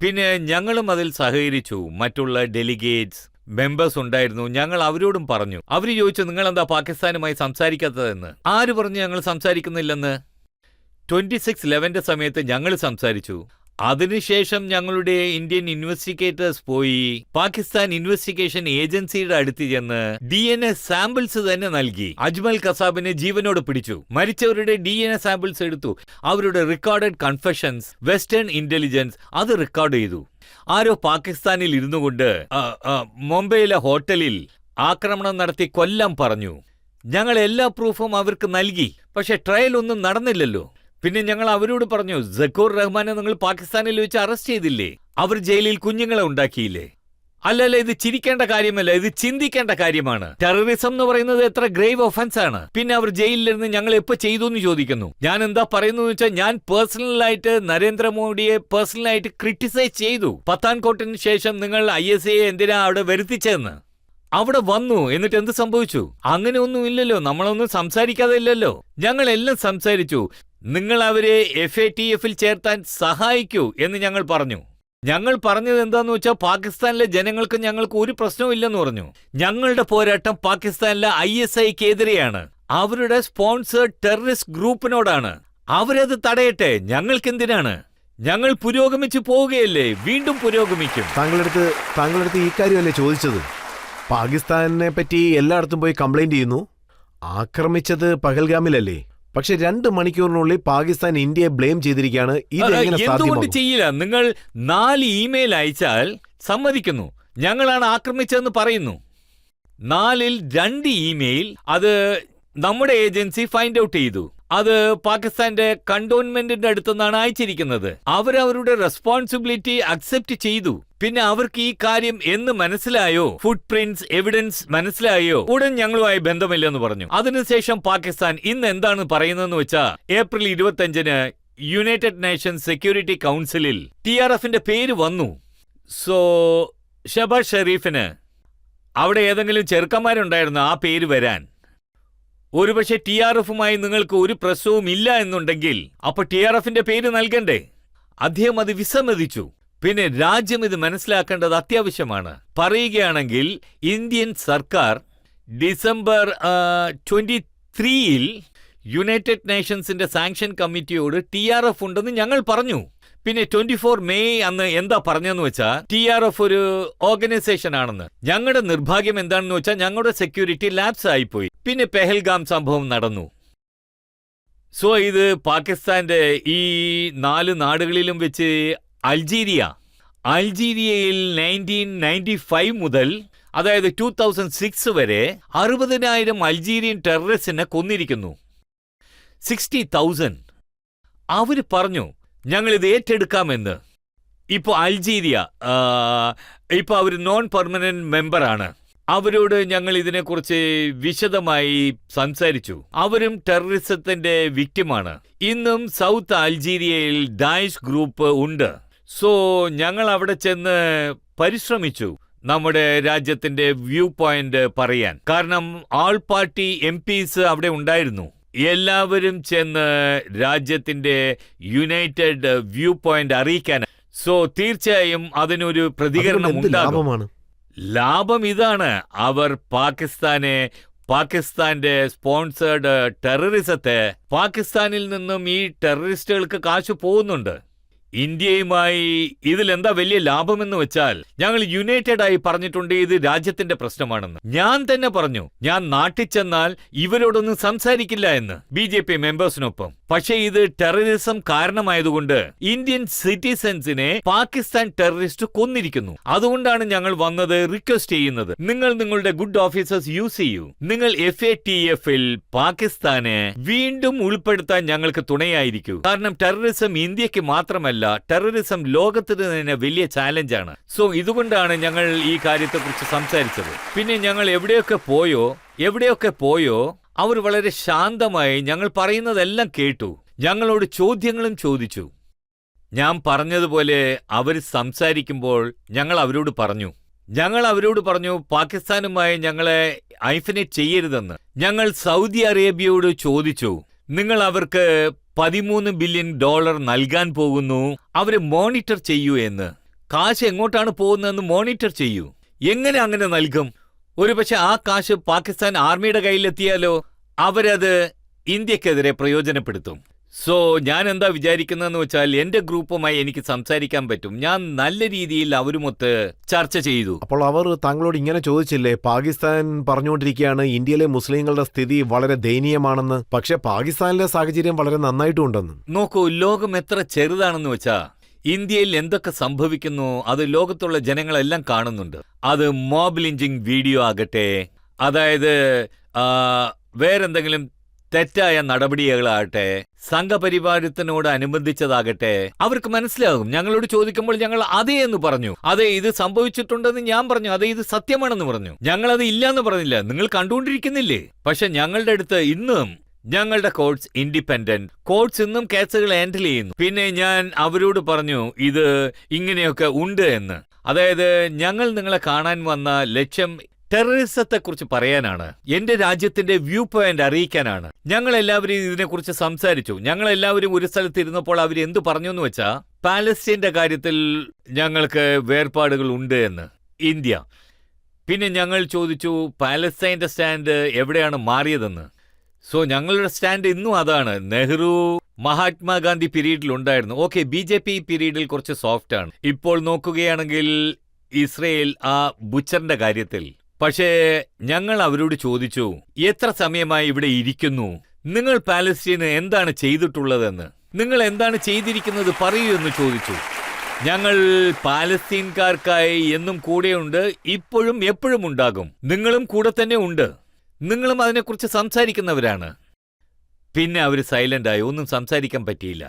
പിന്നെ ഞങ്ങളും അതിൽ സഹകരിച്ചു. മറ്റുള്ള ഡെലിഗേറ്റ്സ് മെമ്പേഴ്സ് ഉണ്ടായിരുന്നു. ഞങ്ങൾ അവരോടും പറഞ്ഞു. അവർ ചോദിച്ചു, നിങ്ങൾ എന്താ പാകിസ്ഥാനുമായി സംസാരിക്കാത്തതെന്ന്. ആര് പറഞ്ഞു ഞങ്ങൾ സംസാരിക്കുന്നില്ലെന്ന്? 26/11 സമയത്ത് ഞങ്ങൾ സംസാരിച്ചു. അതിനുശേഷം ഞങ്ങളുടെ ഇന്ത്യൻ ഇൻവെസ്റ്റിഗേറ്റേഴ്സ് പോയി പാകിസ്ഥാൻ ഇൻവെസ്റ്റിഗേഷൻ ഏജൻസിയുടെ അടുത്ത് ചെന്ന് DNA സാമ്പിൾസ് തന്നെ നൽകി. അജ്മൽ കസാബിനെ ജീവനോട് പിടിച്ചു. മരിച്ചവരുടെ DNA സാമ്പിൾസ് എടുത്തു. അവരുടെ റെക്കോർഡഡ് കൺഫെഷൻസ് വെസ്റ്റേൺ ഇന്റലിജൻസ് അത് റെക്കോർഡ് ചെയ്തു. ആരോ പാകിസ്ഥാനിൽ ഇരുന്നു കൊണ്ട് മുംബൈയിലെ ഹോട്ടലിൽ ആക്രമണം നടത്തി കൊല്ലാൻ പറഞ്ഞു. ഞങ്ങൾ എല്ലാ പ്രൂഫും അവർക്ക് നൽകി. പക്ഷെ ട്രയൽ ഒന്നും നടന്നില്ലല്ലോ. പിന്നെ ഞങ്ങൾ അവരോട് പറഞ്ഞു, സക്കൂർ റഹ്മാനെ നിങ്ങൾ പാകിസ്ഥാനിൽ വെച്ച് അറസ്റ്റ് ചെയ്തില്ലേ? അവർ ജയിലിൽ കുഞ്ഞുങ്ങളെ ഉണ്ടാക്കിയില്ലേ? അല്ലല്ല, ഇത് ചിരിക്കേണ്ട കാര്യമല്ല, ഇത് ചിന്തിക്കേണ്ട കാര്യമാണ്. ടെററിസം എന്ന് പറയുന്നത് എത്ര ഗ്രേവ് ഒഫൻസ് ആണ്. പിന്നെ അവർ ജയിലിലിരുന്ന് ഞങ്ങൾ എപ്പോ ചെയ്തു എന്ന് ചോദിക്കുന്നു. ഞാൻ എന്താ പറയുന്നത് വെച്ചാൽ, ഞാൻ പേഴ്സണലായിട്ട് നരേന്ദ്രമോദിയെ പേഴ്സണലായിട്ട് ക്രിട്ടിസൈസ് ചെയ്തു. പത്താൻകോട്ടിന് ശേഷം നിങ്ങൾ ISA എന്തിനാ അവിടെ വരുത്തിച്ചെന്ന്. അവിടെ വന്നു, എന്നിട്ട് എന്ത് സംഭവിച്ചു? അങ്ങനെ ഒന്നും ഇല്ലല്ലോ. നമ്മളൊന്നും സംസാരിക്കാതെ ഇല്ലല്ലോ. ഞങ്ങളെല്ലാം സംസാരിച്ചു. നിങ്ങൾ അവരെ FATF-ൽ ചേർത്താൻ സഹായിക്കൂ എന്ന് ഞങ്ങൾ പറഞ്ഞു. ഞങ്ങൾ പറഞ്ഞത് എന്താന്ന് വെച്ചാൽ, പാകിസ്ഥാനിലെ ജനങ്ങൾക്ക് ഞങ്ങൾക്ക് ഒരു പ്രശ്നവും ഇല്ലെന്ന് പറഞ്ഞു. ഞങ്ങളുടെ പോരാട്ടം പാകിസ്ഥാനിലെ ISIക്കെതിരെയാണ്. അവരുടെ സ്പോൺസേഡ് ടെററിസ്റ്റ് ഗ്രൂപ്പിനോടാണ്. അവരത് തടയട്ടെ, ഞങ്ങൾക്കെന്തിനാണ്? ഞങ്ങൾ പുരോഗമിച്ചു പോവുകയല്ലേ, വീണ്ടും പുരോഗമിക്കും. താങ്കളടുത്ത് ഈ കാര്യമല്ലേ ചോദിച്ചത്? പാകിസ്ഥാനെ പറ്റി എല്ലായിടത്തും പോയി കംപ്ലൈന്റ് ചെയ്യുന്നു. ആക്രമിച്ചത് പഹൽഗാമിലല്ലേ? പക്ഷെ 2 മണിക്കൂറിനുള്ളിൽ പാകിസ്ഥാൻ ഇന്ത്യയെ ബ്ലെയിം ചെയ്തിരിക്കുകയാണ്. എന്തുകൊണ്ട് ചെയ്യില്ല? നിങ്ങൾ 4 ഇമെയിൽ അയച്ചാൽ സമ്മതിക്കുന്നു, ഞങ്ങളാണ് ആക്രമിച്ചതെന്ന് പറയുന്നു. 4-ൽ 2 ഇമെയിൽ അത് നമ്മുടെ ഏജൻസി ഫൈൻഡ് ഔട്ട് ചെയ്തു. അത് പാകിസ്ഥാന്റെ കണ്ടോൺമെന്റിന്റെ അടുത്തുനിന്നാണ് അയച്ചിരിക്കുന്നത്. അവരവരുടെ റെസ്പോൺസിബിലിറ്റി അക്സെപ്റ്റ് ചെയ്തു. പിന്നെ അവർക്ക് ഈ കാര്യം എന്ന് മനസ്സിലായോ, ഫുട് പ്രിന്റ്സ് എവിഡൻസ് മനസ്സിലായോ, ഉടൻ ഞങ്ങളുമായി ബന്ധമില്ലെന്ന് പറഞ്ഞു. അതിനുശേഷം പാകിസ്ഥാൻ ഇന്ന് എന്താണ് പറയുന്നതെന്ന് വെച്ചാൽ, ഏപ്രിൽ 25-ന് യുണൈറ്റഡ് നേഷൻസ് സെക്യൂരിറ്റി കൗൺസിലിൽ TRFന്റെ പേര് വന്നു. സോ ഷഹബാസ് ഷെരീഫിന് അവിടെ ഏതെങ്കിലും ചെറുക്കന്മാരുണ്ടായിരുന്നു ആ പേര് വരാൻ? ഒരുപക്ഷെ TRFുമായി നിങ്ങൾക്ക് ഒരു പ്രശ്നവും ഇല്ല എന്നുണ്ടെങ്കിൽ അപ്പൊ TRFന്റെ പേര് നൽകണ്ടേ? അദ്ദേഹം അത് വിസമ്മതിച്ചു. പിന്നെ രാജ്യം ഇത് മനസ്സിലാക്കേണ്ടത് അത്യാവശ്യമാണ്. പറയുകയാണെങ്കിൽ ഇന്ത്യൻ സർക്കാർ ഡിസംബർ 23-ൽ യുണൈറ്റഡ് നേഷൻസിന്റെ സാങ്ഷൻ കമ്മിറ്റിയോട് TRF ഉണ്ടെന്ന് ഞങ്ങൾ പറഞ്ഞു. പിന്നെ 24 മെയ് അന്ന് എന്താ പറഞ്ഞെന്ന് വെച്ചാൽ TRF ഒരു ഓർഗനൈസേഷൻ ആണെന്ന്. ഞങ്ങളുടെ നിർഭാഗ്യം എന്താണെന്ന് വെച്ചാൽ ഞങ്ങളുടെ സെക്യൂരിറ്റി ലാപ്സ് ആയിപ്പോയി. പിന്നെ പെഹൽഗാം സംഭവം നടന്നു. സോ ഇത് പാകിസ്ഥാന്റെ ഈ 4 നാടുകളിലും വെച്ച് അൾജീരിയയിൽ 1995 മുതൽ, അതായത് 2006 വരെ 60,000 അൾജീരിയൻ ടെററിസ്റ്റിനെ കൊന്നിരിക്കുന്നു. 60,000. അവര് പറഞ്ഞു ഞങ്ങളിത് ഏറ്റെടുക്കാമെന്ന്. ഇപ്പോൾ അൾജീരിയ ഇപ്പോൾ അവർ നോൺ പെർമനന്റ് മെമ്പറാണ്. അവരോട് ഞങ്ങൾ ഇതിനെക്കുറിച്ച് വിശദമായി സംസാരിച്ചു. അവരും ടെററിസത്തിന്റെ വിക്ടിമാണ്. ഇന്നും സൗത്ത് അൾജീരിയയിൽ ഡായിഷ് ഗ്രൂപ്പ് ഉണ്ട്. സോ ഞങ്ങൾ അവിടെ ചെന്ന് പരിശ്രമിച്ചു നമ്മുടെ രാജ്യത്തിന്റെ വ്യൂ പോയിന്റ് പറയാൻ. കാരണം ആൾ പാർട്ടി MPs അവിടെ ഉണ്ടായിരുന്നു. എല്ലാവരും ചെന്ന് രാജ്യത്തിന്റെ യുണൈറ്റഡ് വ്യൂ പോയിന്റ് അറിയിക്കാൻ. സോ തീർച്ചയായും അതിനൊരു പ്രതികരണം ഉണ്ടാകും. ലാഭം ഇതാണ്, അവർ പാകിസ്ഥാന്റെ സ്പോൺസേർഡ് ടെററിസത്തെ, പാകിസ്ഥാനിൽ നിന്നും ഈ ടെററിസ്റ്റുകൾക്ക് കാശ് പോകുന്നുണ്ട്. ഇന്ത്യയുമായി ഇതിലെന്താ വലിയ ലാഭമെന്ന് വെച്ചാൽ, ഞങ്ങൾ യുണൈറ്റഡ് ആയി പറഞ്ഞിട്ടുണ്ട് ഇത് രാജ്യത്തിന്റെ പ്രശ്നമാണെന്ന്. ഞാൻ തന്നെ പറഞ്ഞു ഞാൻ നാട്ടിൽ ചെന്നാൽ ഇവരോടൊന്നും സംസാരിക്കില്ല എന്ന്, BJP മെമ്പേഴ്സിനൊപ്പം. പക്ഷേ ഇത് ടെററിസം കാരണമായതുകൊണ്ട് ഇന്ത്യൻ സിറ്റിസൻസിനെ പാകിസ്ഥാൻ ടെററിസ്റ്റ് കൊന്നിരിക്കുന്നു. അതുകൊണ്ടാണ് ഞങ്ങൾ വന്നത് റിക്വസ്റ്റ് ചെയ്യുന്നത്, നിങ്ങൾ നിങ്ങളുടെ ഗുഡ് ഓഫീസേഴ്സ് യൂസ് ചെയ്യൂ. നിങ്ങൾ FATFൽ പാകിസ്ഥാനെ വീണ്ടും ഉൾപ്പെടുത്താൻ ഞങ്ങൾക്ക് തുണയായിരിക്കൂ. കാരണം ടെററിസം ഇന്ത്യക്ക് മാത്രമല്ല, ടെററിസം ലോകത്തിന് തന്നെ വലിയ ചാലഞ്ചാണ്. സോ ഇതുകൊണ്ടാണ് ഞങ്ങൾ ഈ കാര്യത്തെക്കുറിച്ച് സംസാരിച്ചത്. പിന്നെ ഞങ്ങൾ എവിടെയൊക്കെ പോയോ അവർ വളരെ ശാന്തമായി ഞങ്ങൾ പറയുന്നതെല്ലാം കേട്ടു. ഞങ്ങളോട് ചോദ്യങ്ങളും ചോദിച്ചു. ഞാൻ പറഞ്ഞതുപോലെ അവർ സംസാരിക്കുമ്പോൾ ഞങ്ങൾ അവരോട് പറഞ്ഞു പാകിസ്ഥാനുമായി ഞങ്ങളെ ഐഫനേറ്റ് ചെയ്യരുതെന്ന്. ഞങ്ങൾ സൗദി അറേബ്യയോട് ചോദിച്ചു, നിങ്ങൾ അവർക്ക് $13 ബില്യൺ നൽകാൻ പോകുന്നു, അവരെ മോണിറ്റർ ചെയ്യൂ എന്ന്. കാശ് എങ്ങോട്ടാണ് പോകുന്നതെന്ന് മോണിറ്റർ ചെയ്യൂ. എങ്ങനെ അങ്ങനെ നൽകും? ഒരുപക്ഷെ ആ കാശ് പാകിസ്ഥാൻ ആർമിയുടെ കയ്യിലെത്തിയാലോ അവരത് ഇന്ത്യക്കെതിരെ പ്രയോജനപ്പെടുത്തും. സോ ഞാൻ എന്താ വിചാരിക്കുന്നതെന്ന് വെച്ചാൽ, എന്റെ ഗ്രൂപ്പുമായി എനിക്ക് സംസാരിക്കാൻ പറ്റും. ഞാൻ നല്ല രീതിയിൽ അവരുമൊത്ത് ചർച്ച ചെയ്തു. അപ്പോൾ അവർ താങ്കളോട് ഇങ്ങനെ ചോദിച്ചില്ലേ, പാകിസ്ഥാൻ പറഞ്ഞുകൊണ്ടിരിക്കുകയാണ് ഇന്ത്യയിലെ മുസ്ലിങ്ങളുടെ സ്ഥിതി വളരെ ദയനീയമാണെന്ന്, പക്ഷെ പാകിസ്ഥാനിലെ സാഹചര്യം വളരെ നന്നായിട്ടുണ്ടെന്ന്. നോക്കൂ, ലോകം എത്ര ചെറുതാണെന്ന് വെച്ചാ ഇന്ത്യയിൽ എന്തൊക്കെ സംഭവിക്കുന്നു അത് ലോകത്തുള്ള ജനങ്ങളെല്ലാം കാണുന്നുണ്ട്. അത് മോബ് ലിഞ്ചിങ് വീഡിയോ ആകട്ടെ, അതായത് വേറെന്തെങ്കിലും തെറ്റായ നടപടികളാകട്ടെ, സംഘപരിവാരത്തിനോട് അനുബന്ധിച്ചതാകട്ടെ, അവർക്ക് മനസ്സിലാകും. ഞങ്ങളോട് ചോദിക്കുമ്പോൾ ഞങ്ങൾ അതേ എന്ന് പറഞ്ഞു. അതെ, ഇത് സംഭവിച്ചിട്ടുണ്ടെന്ന് ഞാൻ പറഞ്ഞു. അതെ, ഇത് സത്യമാണെന്ന് പറഞ്ഞു. ഞങ്ങളത് ഇല്ലാന്ന് പറഞ്ഞില്ല, നിങ്ങൾ കണ്ടുകൊണ്ടിരിക്കുന്നില്ലേ. പക്ഷെ ഞങ്ങളുടെ അടുത്ത് ഇന്നും ഞങ്ങളുടെ കോർട്സ് ഇൻഡിപെൻഡന്റ്, കോർട്സ് ഇന്നും കേസുകൾ ഹാൻഡിൽ ചെയ്യുന്നു. പിന്നെ ഞാൻ അവരോട് പറഞ്ഞു ഇത് ഇങ്ങനെയൊക്കെ ഉണ്ട് എന്ന്. അതായത് ഞങ്ങൾ നിങ്ങളെ കാണാൻ വന്ന ലക്ഷ്യം ടെററിസത്തെക്കുറിച്ച് പറയാനാണ്, എന്റെ രാജ്യത്തിന്റെ വ്യൂ പോയിന്റ് അറിയിക്കാനാണ്. ഞങ്ങൾ എല്ലാവരും ഇതിനെക്കുറിച്ച് സംസാരിച്ചു. ഞങ്ങൾ എല്ലാവരും ഒരു സ്ഥലത്ത് ഇരുന്നപ്പോൾ അവർ എന്തു പറഞ്ഞു എന്ന് വെച്ചാ, പാലസ്തീന്റെ കാര്യത്തിൽ ഞങ്ങൾക്ക് വേർപാടുകൾ ഉണ്ട് എന്ന് ഇന്ത്യ. പിന്നെ ഞങ്ങൾ ചോദിച്ചു പാലസ്തീന്റെ സ്റ്റാൻഡ് എവിടെയാണ് മാറിയതെന്ന്. സോ ഞങ്ങളുടെ സ്റ്റാൻഡ് ഇന്നും അതാണ്. നെഹ്റു മഹാത്മാഗാന്ധി പീരീഡിൽ ഉണ്ടായിരുന്നു. ഓക്കെ, BJP പീരീഡിൽ കുറച്ച് സോഫ്റ്റ് ആണ്. ഇപ്പോൾ നോക്കുകയാണെങ്കിൽ ഇസ്രയേൽ ആ ബുച്ചറിന്റെ കാര്യത്തിൽ. പക്ഷേ ഞങ്ങൾ അവരോട് ചോദിച്ചു, എത്ര സമയമായി ഇവിടെ ഇരിക്കുന്നു, നിങ്ങൾ പാലസ്തീന് എന്താണ് ചെയ്തിട്ടുള്ളതെന്ന്, നിങ്ങൾ എന്താണ് ചെയ്തിരിക്കുന്നത് പറയൂ എന്ന് ചോദിച്ചു. ഞങ്ങൾ പാലസ്തീൻകാർക്കായി എന്നും കൂടെയുണ്ട്, ഇപ്പോഴും എപ്പോഴും ഉണ്ടാകും. നിങ്ങളും കൂടെ തന്നെ ഉണ്ട്, നിങ്ങളും അതിനെക്കുറിച്ച് സംസാരിക്കുന്നവരാണ്. പിന്നെ അവർ സൈലന്റായി, ഒന്നും സംസാരിക്കാൻ പറ്റിയില്ല.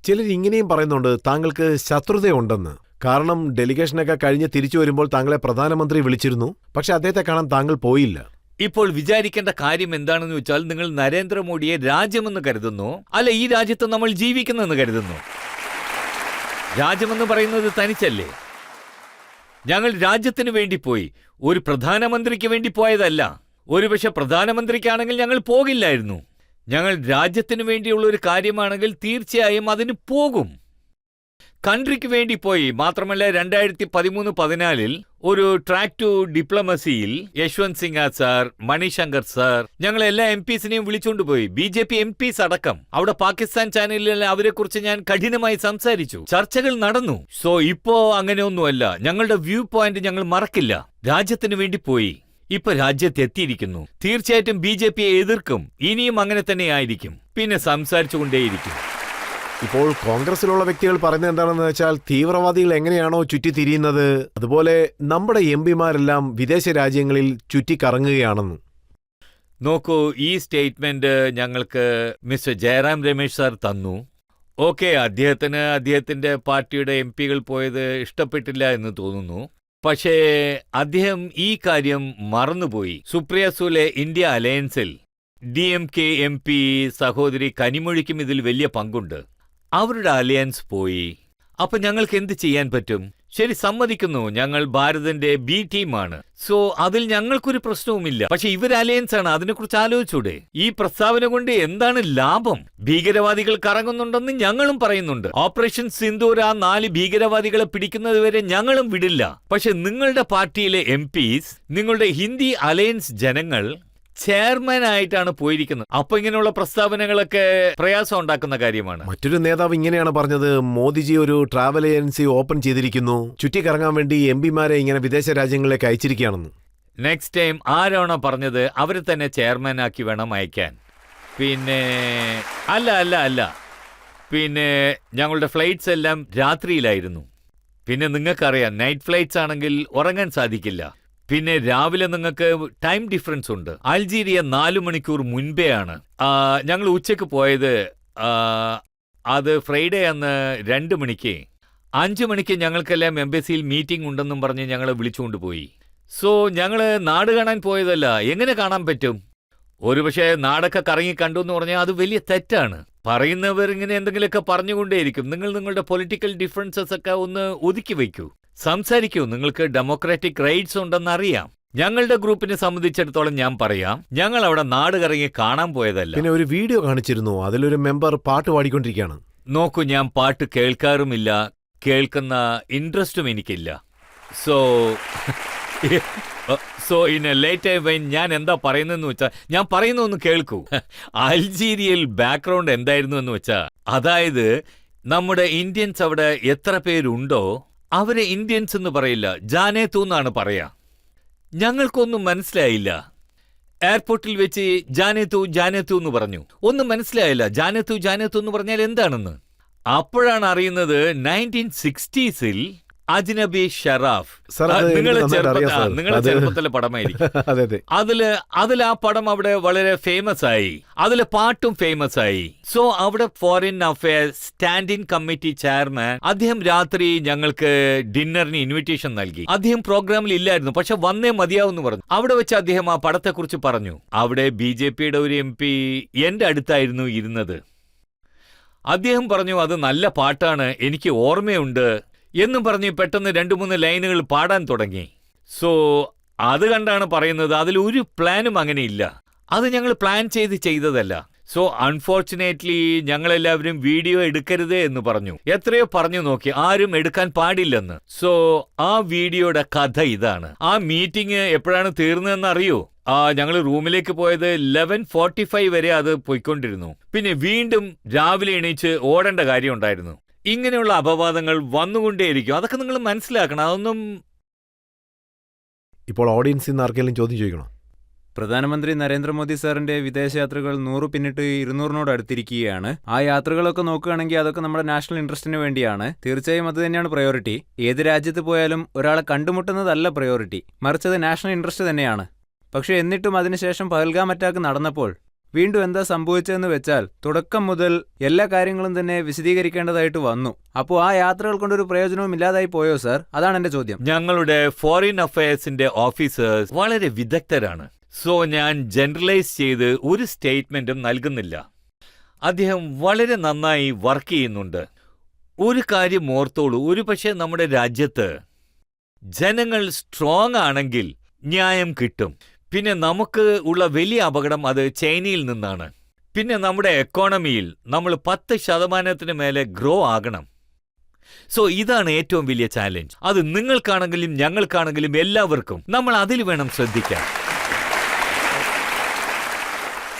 ചിലർ ഇങ്ങനെയും പറയുന്നുണ്ട് താങ്കൾക്ക് ശത്രുതയുണ്ടെന്ന്. കാരണം ഡെലിഗേഷനൊക്കെ കഴിഞ്ഞ് തിരിച്ചു വരുമ്പോൾ താങ്കളെ പ്രധാനമന്ത്രി വിളിച്ചിരുന്നു, പക്ഷെ അദ്ദേഹത്തെ കാണാൻ താങ്കൾ പോയില്ല. ഇപ്പോൾ വിചാരിക്കേണ്ട കാര്യം എന്താണെന്ന് വെച്ചാൽ, നിങ്ങൾ നരേന്ദ്രമോദിയെ രാജ്യമെന്ന് കരുതുന്നു, അല്ല ഈ രാജ്യത്ത് നമ്മൾ ജീവിക്കുന്നെന്ന് കരുതുന്നു? രാജ്യമെന്ന് പറയുന്നത് തനിച്ചല്ലേ? ഞങ്ങൾ രാജ്യത്തിന് വേണ്ടി പോയി, ഒരു പ്രധാനമന്ത്രിക്ക് വേണ്ടി പോയതല്ല. ഒരുപക്ഷെ പ്രധാനമന്ത്രിക്കാണെങ്കിൽ ഞങ്ങൾ പോകില്ലായിരുന്നു. ഞങ്ങൾ രാജ്യത്തിന് വേണ്ടിയുള്ള ഒരു കാര്യമാണെങ്കിൽ തീർച്ചയായും അതിന് പോകും. കൺട്രിക്ക് വേണ്ടി പോയി. മാത്രമല്ല 2013-14 ഒരു ട്രാക്ക് ടു ഡിപ്ലോമസിയിൽ യശ്വന്ത് സിൻഹ സാർ, മണിശങ്കർ സാർ, ഞങ്ങൾ എല്ലാ MPസിനെയും വിളിച്ചുകൊണ്ട് പോയി, BJP MPs അടക്കം. അവിടെ പാകിസ്ഥാൻ ചാനലിൽ അവരെക്കുറിച്ച് ഞാൻ കഠിനമായി സംസാരിച്ചു, ചർച്ചകൾ നടന്നു. സോ ഇപ്പോ അങ്ങനെയൊന്നുമല്ല. ഞങ്ങളുടെ വ്യൂ പോയിന്റ് ഞങ്ങൾ മറക്കില്ല. രാജ്യത്തിന് വേണ്ടി പോയി, ഇപ്പൊ രാജ്യത്തെത്തിയിരിക്കുന്നു. തീർച്ചയായിട്ടും BJPയെ എതിർക്കും, ഇനിയും അങ്ങനെ തന്നെ ആയിരിക്കും, പിന്നെ സംസാരിച്ചുകൊണ്ടേയിരിക്കും. ഇപ്പോൾ കോൺഗ്രസിലുള്ള വ്യക്തികൾ പറയുന്നത് എന്താണെന്ന് വെച്ചാൽ, തീവ്രവാദികൾ എങ്ങനെയാണോ ചുറ്റിത്തിരിയുന്നത് അതുപോലെ നമ്മുടെ MPമാരെല്ലാം വിദേശ രാജ്യങ്ങളിൽ ചുറ്റിക്കറങ്ങുകയാണെന്ന്. നോക്കൂ, ഈ സ്റ്റേറ്റ്മെന്റ് ഞങ്ങൾക്ക് മിസ്റ്റർ ജയറാം രമേശ് സാർ തന്നു. ഓക്കെ, അദ്ദേഹത്തിന് അദ്ദേഹത്തിന്റെ പാർട്ടിയുടെ MPകൾ പോയത് ഇഷ്ടപ്പെട്ടില്ല എന്ന് തോന്നുന്നു. പക്ഷേ അദ്ദേഹം ഈ കാര്യം മറന്നുപോയി. സുപ്രിയ സുലെ ഇന്ത്യ അലയൻസിൽ DMK MP സഹോദരി കനിമൊഴിക്കും ഇതിൽ വലിയ പങ്കുണ്ട്. അവരുടെ അലയൻസ് പോയി. അപ്പൊ ഞങ്ങൾക്ക് എന്ത് ചെയ്യാൻ പറ്റും? ശരി, സമ്മതിക്കുന്നു, ഞങ്ങൾ ഭാരതിന്റെ B ടീമാണ്. സോ അതിൽ ഞങ്ങൾക്കൊരു പ്രശ്നവുമില്ല. പക്ഷെ ഇവർ അലയൻസ് ആണ്, അതിനെക്കുറിച്ച് ആലോചിച്ചൂടെ? ഈ പ്രസ്താവന കൊണ്ട് എന്താണ് ലാഭം? ഭീകരവാദികൾ കറങ്ങുന്നുണ്ടെന്ന് ഞങ്ങളും പറയുന്നുണ്ട്. ഓപ്പറേഷൻ സിന്ദൂർ ആ 4 ഭീകരവാദികളെ പിടിക്കുന്നതുവരെ ഞങ്ങളും വിടില്ല. പക്ഷെ നിങ്ങളുടെ പാർട്ടിയിലെ MPs, നിങ്ങളുടെ ഹിന്ദി അലയൻസ് ജനങ്ങൾ ചെയർമാൻ ആയിട്ടാണ് പോയിരിക്കുന്നത്. അപ്പൊ ഇങ്ങനെയുള്ള പ്രസ്താവനകളൊക്കെ പ്രയാസം ഉണ്ടാക്കുന്ന കാര്യമാണ്. മറ്റൊരു നേതാവ് ഇങ്ങനെയാണ് പറഞ്ഞത്, മോദിജി ഒരു ട്രാവൽ ഏജൻസി ഓപ്പൺ ചെയ്തിരിക്കുന്നു, ചുറ്റിക്കറങ്ങാൻ വേണ്ടി MPമാരെ ഇങ്ങനെ വിദേശ രാജ്യങ്ങളിലേക്ക് അയച്ചിരിക്കുകയാണെന്ന്. നെക്സ്റ്റ് ടൈം ആരാണോ പറഞ്ഞത് അവരെ തന്നെ ചെയർമാൻ ആക്കി വേണം അയക്കാൻ. പിന്നെ അല്ല പിന്നെ ഞങ്ങളുടെ ഫ്ലൈറ്റ്സ് എല്ലാം രാത്രിയിലായിരുന്നു. പിന്നെ നിങ്ങൾക്കറിയാം, നൈറ്റ് ഫ്ലൈറ്റ്സ് ആണെങ്കിൽ ഉറങ്ങാൻ സാധിക്കില്ല. പിന്നെ രാവിലെ നിങ്ങൾക്ക് ടൈം ഡിഫറൻസ് ഉണ്ട്. അൾജീരിയ 4 മണിക്കൂർ മുൻപേ ആണ്. ഞങ്ങൾ ഉച്ചയ്ക്ക് പോയത്, അത് ഫ്രൈഡേ അന്ന് 2 മണിക്ക്. 5 മണിക്ക് ഞങ്ങൾക്കെല്ലാം എംബസിയിൽ മീറ്റിംഗ് ഉണ്ടെന്നും പറഞ്ഞ് ഞങ്ങളെ വിളിച്ചുകൊണ്ടുപോയി. സോ ഞങ്ങൾ നാട് കാണാൻ പോയതല്ല. എങ്ങനെ കാണാൻ പറ്റും? ഒരുപക്ഷെ നാടൊക്കെ കറങ്ങി കണ്ടു എന്ന് പറഞ്ഞാൽ അത് വലിയ തെറ്റാണ്. പറയുന്നവർ ഇങ്ങനെ എന്തെങ്കിലുമൊക്കെ പറഞ്ഞുകൊണ്ടേയിരിക്കും. നിങ്ങൾ നിങ്ങളുടെ പൊളിറ്റിക്കൽ ഡിഫറൻസസ് ഒക്കെ ഒന്ന് ഒതുക്കി വയ്ക്കൂ, സംസാരിക്കൂ. നിങ്ങൾക്ക് ഡെമോക്രാറ്റിക് റൈറ്റ്സ് ഉണ്ടെന്നറിയാം. ഞങ്ങളുടെ ഗ്രൂപ്പിനെ സംബന്ധിച്ചിടത്തോളം ഞാൻ പറയാം, ഞങ്ങൾ അവിടെ നാട് കറങ്ങി കാണാൻ പോയതല്ല. പിന്നെ ഒരു വീഡിയോ കാണിച്ചിരുന്നു, അതിലൊരു മെമ്പർ പാട്ട് പാടിക്കൊണ്ടിരിക്കുകയാണ്. നോക്കൂ, ഞാൻ പാട്ട് കേൾക്കാറുമില്ല, കേൾക്കുന്ന ഇൻട്രസ്റ്റും എനിക്കില്ല. So in A late when ഞാൻ എന്താ പറയുന്നതെന്ന് വെച്ചാൽ, ഞാൻ പറയുന്ന ഒന്ന് കേൾക്കൂ. അൾജീരിയയിൽ ബാക്ക്ഗ്രൗണ്ട് എന്തായിരുന്നു എന്ന് വെച്ചാൽ, അതായത് നമ്മുടെ ഇന്ത്യൻസ് അവിടെ എത്ര പേരുണ്ടോ അവരെ ഇന്ത്യൻസ് എന്ന് പറയില്ല, ജാനേത്തു എന്നാണ് പറയാ. ഞങ്ങൾക്കൊന്നും മനസ്സിലായില്ല. എയർപോർട്ടിൽ വെച്ച് ജാനേത്തു എന്ന് പറഞ്ഞു. ഒന്നും മനസ്സിലായില്ല. ജാനേത്തു എന്ന് പറഞ്ഞാൽ എന്താണെന്ന്. അപ്പോഴാണ് അറിയുന്നത് 1960s അജ്നബി ഷറാഫ്. നിങ്ങളുടെ ചെറുപ്പത്തിലെ പടമായിരിക്കും. അതിൽ ആ പടം അവിടെ വളരെ ഫേമസ് ആയി. അതിലെ പാട്ടും ഫേമസ് ആയി. സോ അവിടെ foreign affairs standing committee chairman അദ്ദേഹം രാത്രി ഞങ്ങൾക്ക് ഡിന്നറിന് ഇൻവിറ്റേഷൻ നൽകി. അദ്ദേഹം പ്രോഗ്രാമിൽ ഇല്ലായിരുന്നു, പക്ഷെ വന്നേ മതിയാവെന്ന് പറഞ്ഞു. അവിടെ വെച്ച് അദ്ദേഹം ആ പടത്തെക്കുറിച്ച് പറഞ്ഞു. അവിടെ BJPയുടെ ഒരു MP എന്റെ അടുത്തായിരുന്നു ഇരുന്നത്. അദ്ദേഹം പറഞ്ഞു, അത് നല്ല പാട്ടാണ്, എനിക്ക് ഓർമ്മയുണ്ട് എന്നും പറഞ്ഞ് പെട്ടെന്ന് 2-3 ലൈനുകൾ പാടാൻ തുടങ്ങി. സോ അത് കണ്ടാണ് പറയുന്നത്, അതിലൊരു പ്ലാനും അങ്ങനെയില്ല. അത് ഞങ്ങൾ പ്ലാൻ ചെയ്തതല്ല. സോ അൺഫോർച്ചുനേറ്റ്ലി ഞങ്ങളെല്ലാവരും വീഡിയോ എടുക്കരുത് എന്ന് പറഞ്ഞു. എത്രയോ പറഞ്ഞു നോക്കി, ആരും എടുക്കാൻ പാടില്ലെന്ന്. സോ ആ വീഡിയോയുടെ കഥ ഇതാണ്. ആ മീറ്റിംഗ് എപ്പോഴാണ് തീർന്നതെന്ന് അറിയോ? ഞങ്ങൾ റൂമിലേക്ക് പോയത് 11:45 വരെ അത് പോയിക്കൊണ്ടിരുന്നു. പിന്നെ വീണ്ടും രാവിലെ എണീച്ച് ഓടേണ്ട കാര്യം ഉണ്ടായിരുന്നു. ഇങ്ങനെയുള്ള അപവാദങ്ങൾ വന്നുകൊണ്ടേയിരിക്കും. അതൊക്കെ നിങ്ങൾ മനസ്സിലാക്കണം. അതൊന്നും. ഇപ്പോൾ ഓഡിയൻസിൽ നിന്ന് ആർക്കെങ്കിലും ചോദ്യം ചോദിക്കണോ? പ്രധാനമന്ത്രി നരേന്ദ്രമോദി സാറിന്റെ വിദേശയാത്രകൾ 100 പിന്നിട്ട് 200-നോട് അടുത്തിരിക്കുകയാണ്. ആ യാത്രകളൊക്കെ നോക്കുകയാണെങ്കിൽ അതൊക്കെ നമ്മുടെ നാഷണൽ ഇൻട്രസ്റ്റിന് വേണ്ടിയാണ്. തീർച്ചയായും അത് തന്നെയാണ് പ്രയോറിറ്റി. ഏത് രാജ്യത്ത് പോയാലും ഒരാളെ കണ്ടുമുട്ടുന്നതല്ല പ്രയോറിറ്റി, മറിച്ചത് നാഷണൽ ഇൻട്രസ്റ്റ് തന്നെയാണ്. പക്ഷേ എന്നിട്ടും അതിനുശേഷം പഹൽഗാം അറ്റാക്ക് നടന്നപ്പോൾ വീണ്ടും എന്താ സംഭവിച്ചതെന്ന് വെച്ചാൽ തുടക്കം മുതൽ എല്ലാ കാര്യങ്ങളും തന്നെ വിശദീകരിക്കേണ്ടതായിട്ട് വന്നു. അപ്പോൾ ആ യാത്രകൾ കൊണ്ടൊരു പ്രയോജനവും ഇല്ലാതായി പോയോ സർ? അതാണ് എന്റെ ചോദ്യം. ഞങ്ങളുടെ ഫോറിൻ അഫയേഴ്സിന്റെ ഓഫീസേഴ്സ് വളരെ വിദഗ്ധരാണ്. സോ ഞാൻ ജനറലൈസ് ചെയ്ത് ഒരു സ്റ്റേറ്റ്മെന്റും നൽകുന്നില്ല. അദ്ദേഹം വളരെ നന്നായി വർക്ക് ചെയ്യുന്നുണ്ട്. ഒരു കാര്യം ഓർത്തോളൂ, ഒരുപക്ഷെ നമ്മുടെ രാജ്യത്ത് ജനങ്ങൾ സ്ട്രോങ് ആണെങ്കിൽ ന്യായം കിട്ടും. പിന്നെ നമുക്ക് ഉള്ള വലിയ അപകടം അത് ചൈനയിൽ നിന്നാണ്. പിന്നെ നമ്മുടെ എക്കോണമിയിൽ നമ്മൾ 10% മേലെ ഗ്രോ ആകണം. സോ ഇതാണ് ഏറ്റവും വലിയ ചാലഞ്ച്. അത് നിങ്ങൾക്കാണെങ്കിലും ഞങ്ങൾക്കാണെങ്കിലും എല്ലാവർക്കും നമ്മൾ അതിൽ വേണം ശ്രദ്ധിക്കാൻ.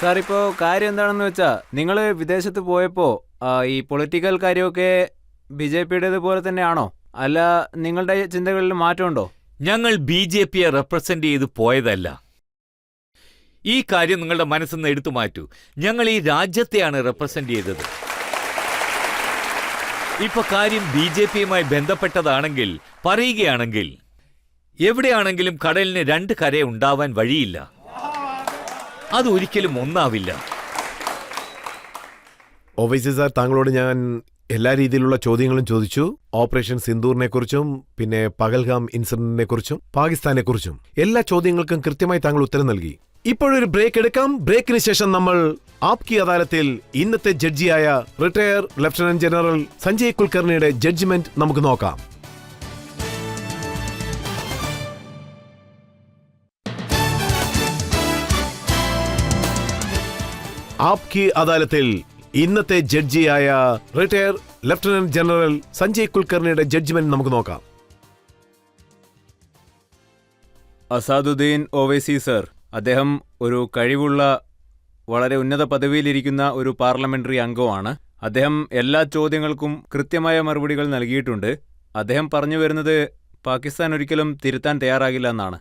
സാർ, ഇപ്പോൾ കാര്യം എന്താണെന്ന് വെച്ചാൽ നിങ്ങൾ വിദേശത്ത് പോയപ്പോൾ ഈ പൊളിറ്റിക്കൽ കാര്യമൊക്കെ BJPയുടേത് പോലെ തന്നെയാണോ? അല്ല നിങ്ങളുടെ ചിന്തകളിൽ മാറ്റമുണ്ടോ? ഞങ്ങൾ BJPയെ റെപ്രസെന്റ് ചെയ്ത് പോയതല്ല. ഈ കാര്യം നിങ്ങളുടെ മനസ്സിൽ നിന്ന് എടുത്തു മാറ്റൂ. ഞങ്ങൾ ഈ രാജ്യത്തെയാണ് റെപ്രസെന്റ് ചെയ്തത്. ഇപ്പൊ കാര്യം BJPയുമായി ബന്ധപ്പെട്ടതാണെങ്കിൽ പറയുകയാണെങ്കിൽ എവിടെയാണെങ്കിലും കടലിന് 2 കര ഉണ്ടാവാൻ വഴിയില്ല. അത് ഒരിക്കലും ഒന്നാവില്ല. ഒവൈസി സാർ, താങ്കളോട് ഞാൻ എല്ലാ രീതിയിലുള്ള ചോദ്യങ്ങളും ചോദിച്ചു. ഓപ്പറേഷൻ സിന്ദൂറിനെ കുറിച്ചും പിന്നെ പഹൽഗാം ഇൻസിഡന്റിനെ കുറിച്ചും പാകിസ്ഥാനെ കുറിച്ചും എല്ലാ ചോദ്യങ്ങൾക്കും കൃത്യമായി താങ്കൾ ഉത്തരം നൽകി. ഇപ്പോഴൊരു ബ്രേക്ക് എടുക്കാം. ബ്രേക്കിന് ശേഷം നമ്മൾ ആപ്കി അദാലത്തിൽ ഇന്നത്തെ ജഡ്ജിയായ റിട്ടയർ ലഫ്റ്റനന്റ് ജനറൽ സഞ്ജയ് കുൽക്കർണിയുടെ ജഡ്ജ്മെന്റ് നമുക്ക് നോക്കാം. ആപ്കി അദാലത്തിൽ ഇന്നത്തെ ജഡ്ജിയായ റിട്ടയർ ലഫ്റ്റനന്റ് ജനറൽ സഞ്ജയ് കുൽക്കർണിയുടെ ജഡ്ജ്മെന്റ് നമുക്ക് നോക്കാം. അസാദുദ്ദീൻ ഒവൈസി സർ, അദ്ദേഹം ഒരു കഴിവുള്ള വളരെ ഉന്നത പദവിയിലിരിക്കുന്ന ഒരു പാർലമെന്ററി അംഗമാണ്. അദ്ദേഹം എല്ലാ ചോദ്യങ്ങൾക്കും കൃത്യമായ മറുപടികൾ നൽകിയിട്ടുണ്ട്. അദ്ദേഹം പറഞ്ഞു വരുന്നത് പാകിസ്ഥാൻ ഒരിക്കലും തിരുത്താൻ തയ്യാറാകില്ല എന്നാണ്.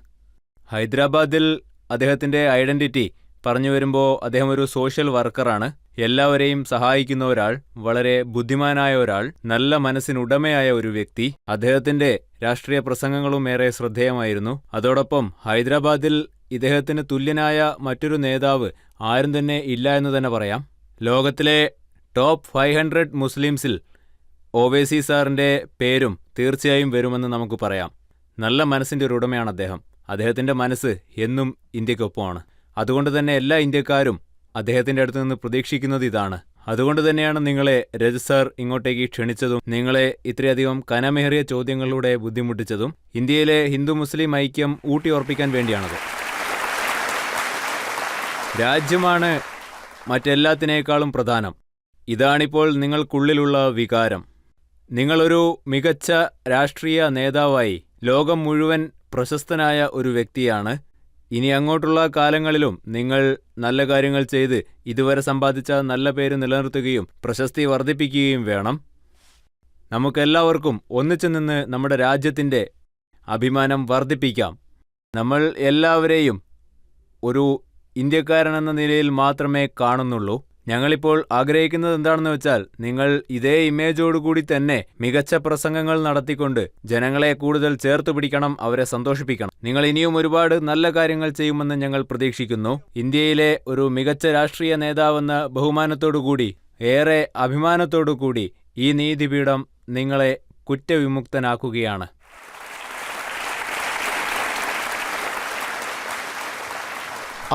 ഹൈദരാബാദിൽ അദ്ദേഹത്തിന്റെ ഐഡന്റിറ്റി പറഞ്ഞു വരുമ്പോൾ അദ്ദേഹം ഒരു സോഷ്യൽ വർക്കറാണ്. എല്ലാവരെയും സഹായിക്കുന്ന ഒരാൾ, വളരെ ബുദ്ധിമാനായ ഒരാൾ, നല്ല മനസ്സിനുടമയായ ഒരു വ്യക്തി. അദ്ദേഹത്തിന്റെ രാഷ്ട്രീയ പ്രസംഗങ്ങളും ഏറെ ശ്രദ്ധേയമായിരുന്നു. അതോടൊപ്പം ഹൈദരാബാദിൽ ഇദ്ദേഹത്തിന് തുല്യനായ മറ്റൊരു നേതാവ് ആരും തന്നെ ഇല്ല എന്ന് തന്നെ പറയാം. ലോകത്തിലെ ടോപ്പ് 500 മുസ്ലിംസിൽ ഒവൈസി സാറിന്റെ പേരും തീർച്ചയായും വരുമെന്ന് നമുക്ക് പറയാം. നല്ല മനസ്സിന്റെ ഒരു ഉടമയാണ് അദ്ദേഹം. അദ്ദേഹത്തിന്റെ മനസ്സ് എന്നും ഇന്ത്യക്കൊപ്പമാണ്. അതുകൊണ്ട് തന്നെ എല്ലാ ഇന്ത്യക്കാരും അദ്ദേഹത്തിന്റെ അടുത്ത് നിന്ന് പ്രതീക്ഷിക്കുന്നത് ഇതാണ്. അതുകൊണ്ട് തന്നെയാണ് നിങ്ങളെ രജ് സാർ ഇങ്ങോട്ടേക്ക് ക്ഷണിച്ചതും നിങ്ങളെ ഇത്രയധികം കനമേറിയ ചോദ്യങ്ങളിലൂടെ ബുദ്ധിമുട്ടിച്ചതും ഇന്ത്യയിലെ ഹിന്ദു മുസ്ലിം ഐക്യം ഊട്ടിയുറപ്പിക്കാൻ വേണ്ടിയാണത്. രാജ്യമാണ് മറ്റെല്ലാത്തിനേക്കാളും പ്രധാനം. ഇതാണിപ്പോൾ നിങ്ങൾക്കുള്ളിലുള്ള വികാരം. നിങ്ങളൊരു മികച്ച രാഷ്ട്രീയ നേതാവായി ലോകം മുഴുവൻ പ്രശസ്തനായ ഒരു വ്യക്തിയാണ്. ഇനി അങ്ങോട്ടുള്ള കാലങ്ങളിലും നിങ്ങൾ നല്ല കാര്യങ്ങൾ ചെയ്ത് ഇതുവരെ സമ്പാദിച്ച നല്ല പേര് നിലനിർത്തുകയും പ്രശസ്തി വർദ്ധിപ്പിക്കുകയും വേണം. നമുക്കെല്ലാവർക്കും ഒന്നിച്ചു നിന്ന് നമ്മുടെ രാജ്യത്തിൻ്റെ അഭിമാനം വർദ്ധിപ്പിക്കാം. നമ്മൾ എല്ലാവരെയും ഒരു ഇന്ത്യക്കാരനെന്ന നിലയിൽ മാത്രമേ കാണുന്നുള്ളൂ. ഞങ്ങളിപ്പോൾ ആഗ്രഹിക്കുന്നത് എന്താണെന്ന് വെച്ചാൽ നിങ്ങൾ ഇതേ ഇമേജോടുകൂടി തന്നെ മികച്ച പ്രസംഗങ്ങൾ നടത്തിക്കൊണ്ട് ജനങ്ങളെ കൂടുതൽ ചേർത്ത് പിടിക്കണം, അവരെ സന്തോഷിപ്പിക്കണം. നിങ്ങൾ ഇനിയും ഒരുപാട് നല്ല കാര്യങ്ങൾ ചെയ്യുമെന്ന് ഞങ്ങൾ പ്രതീക്ഷിക്കുന്നു. ഇന്ത്യയിലെ ഒരു മികച്ച രാഷ്ട്രീയ നേതാവെന്ന ബഹുമാനത്തോടുകൂടി, ഏറെ അഭിമാനത്തോടുകൂടി ഈ നീതിപീഠം നിങ്ങളെ കുറ്റവിമുക്തനാക്കുകയാണ്.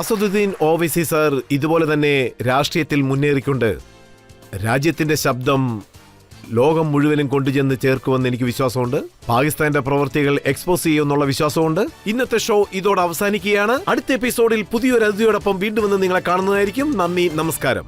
അസദുദ്ദീൻ ഒവൈസി സർ ഇതുപോലെ തന്നെ രാഷ്ട്രീയത്തിൽ മുന്നേറിക്കൊണ്ട് രാജ്യത്തിന്റെ ശബ്ദം ലോകം മുഴുവനും കൊണ്ടുചെന്ന് ചേർക്കുമെന്ന് എനിക്ക് വിശ്വാസമുണ്ട്. പാകിസ്ഥാന്റെ പ്രവൃത്തികൾ എക്സ്പോസ് ചെയ്യുമെന്നുള്ള വിശ്വാസമുണ്ട്. ഇന്നത്തെ ഷോ ഇതോടെ അവസാനിക്കുകയാണ്. അടുത്ത എപ്പിസോഡിൽ പുതിയൊരു അതിഥിയോടൊപ്പം വീണ്ടും വന്ന് നിങ്ങളെ കാണുന്നതായിരിക്കും. നന്ദി, നമസ്കാരം.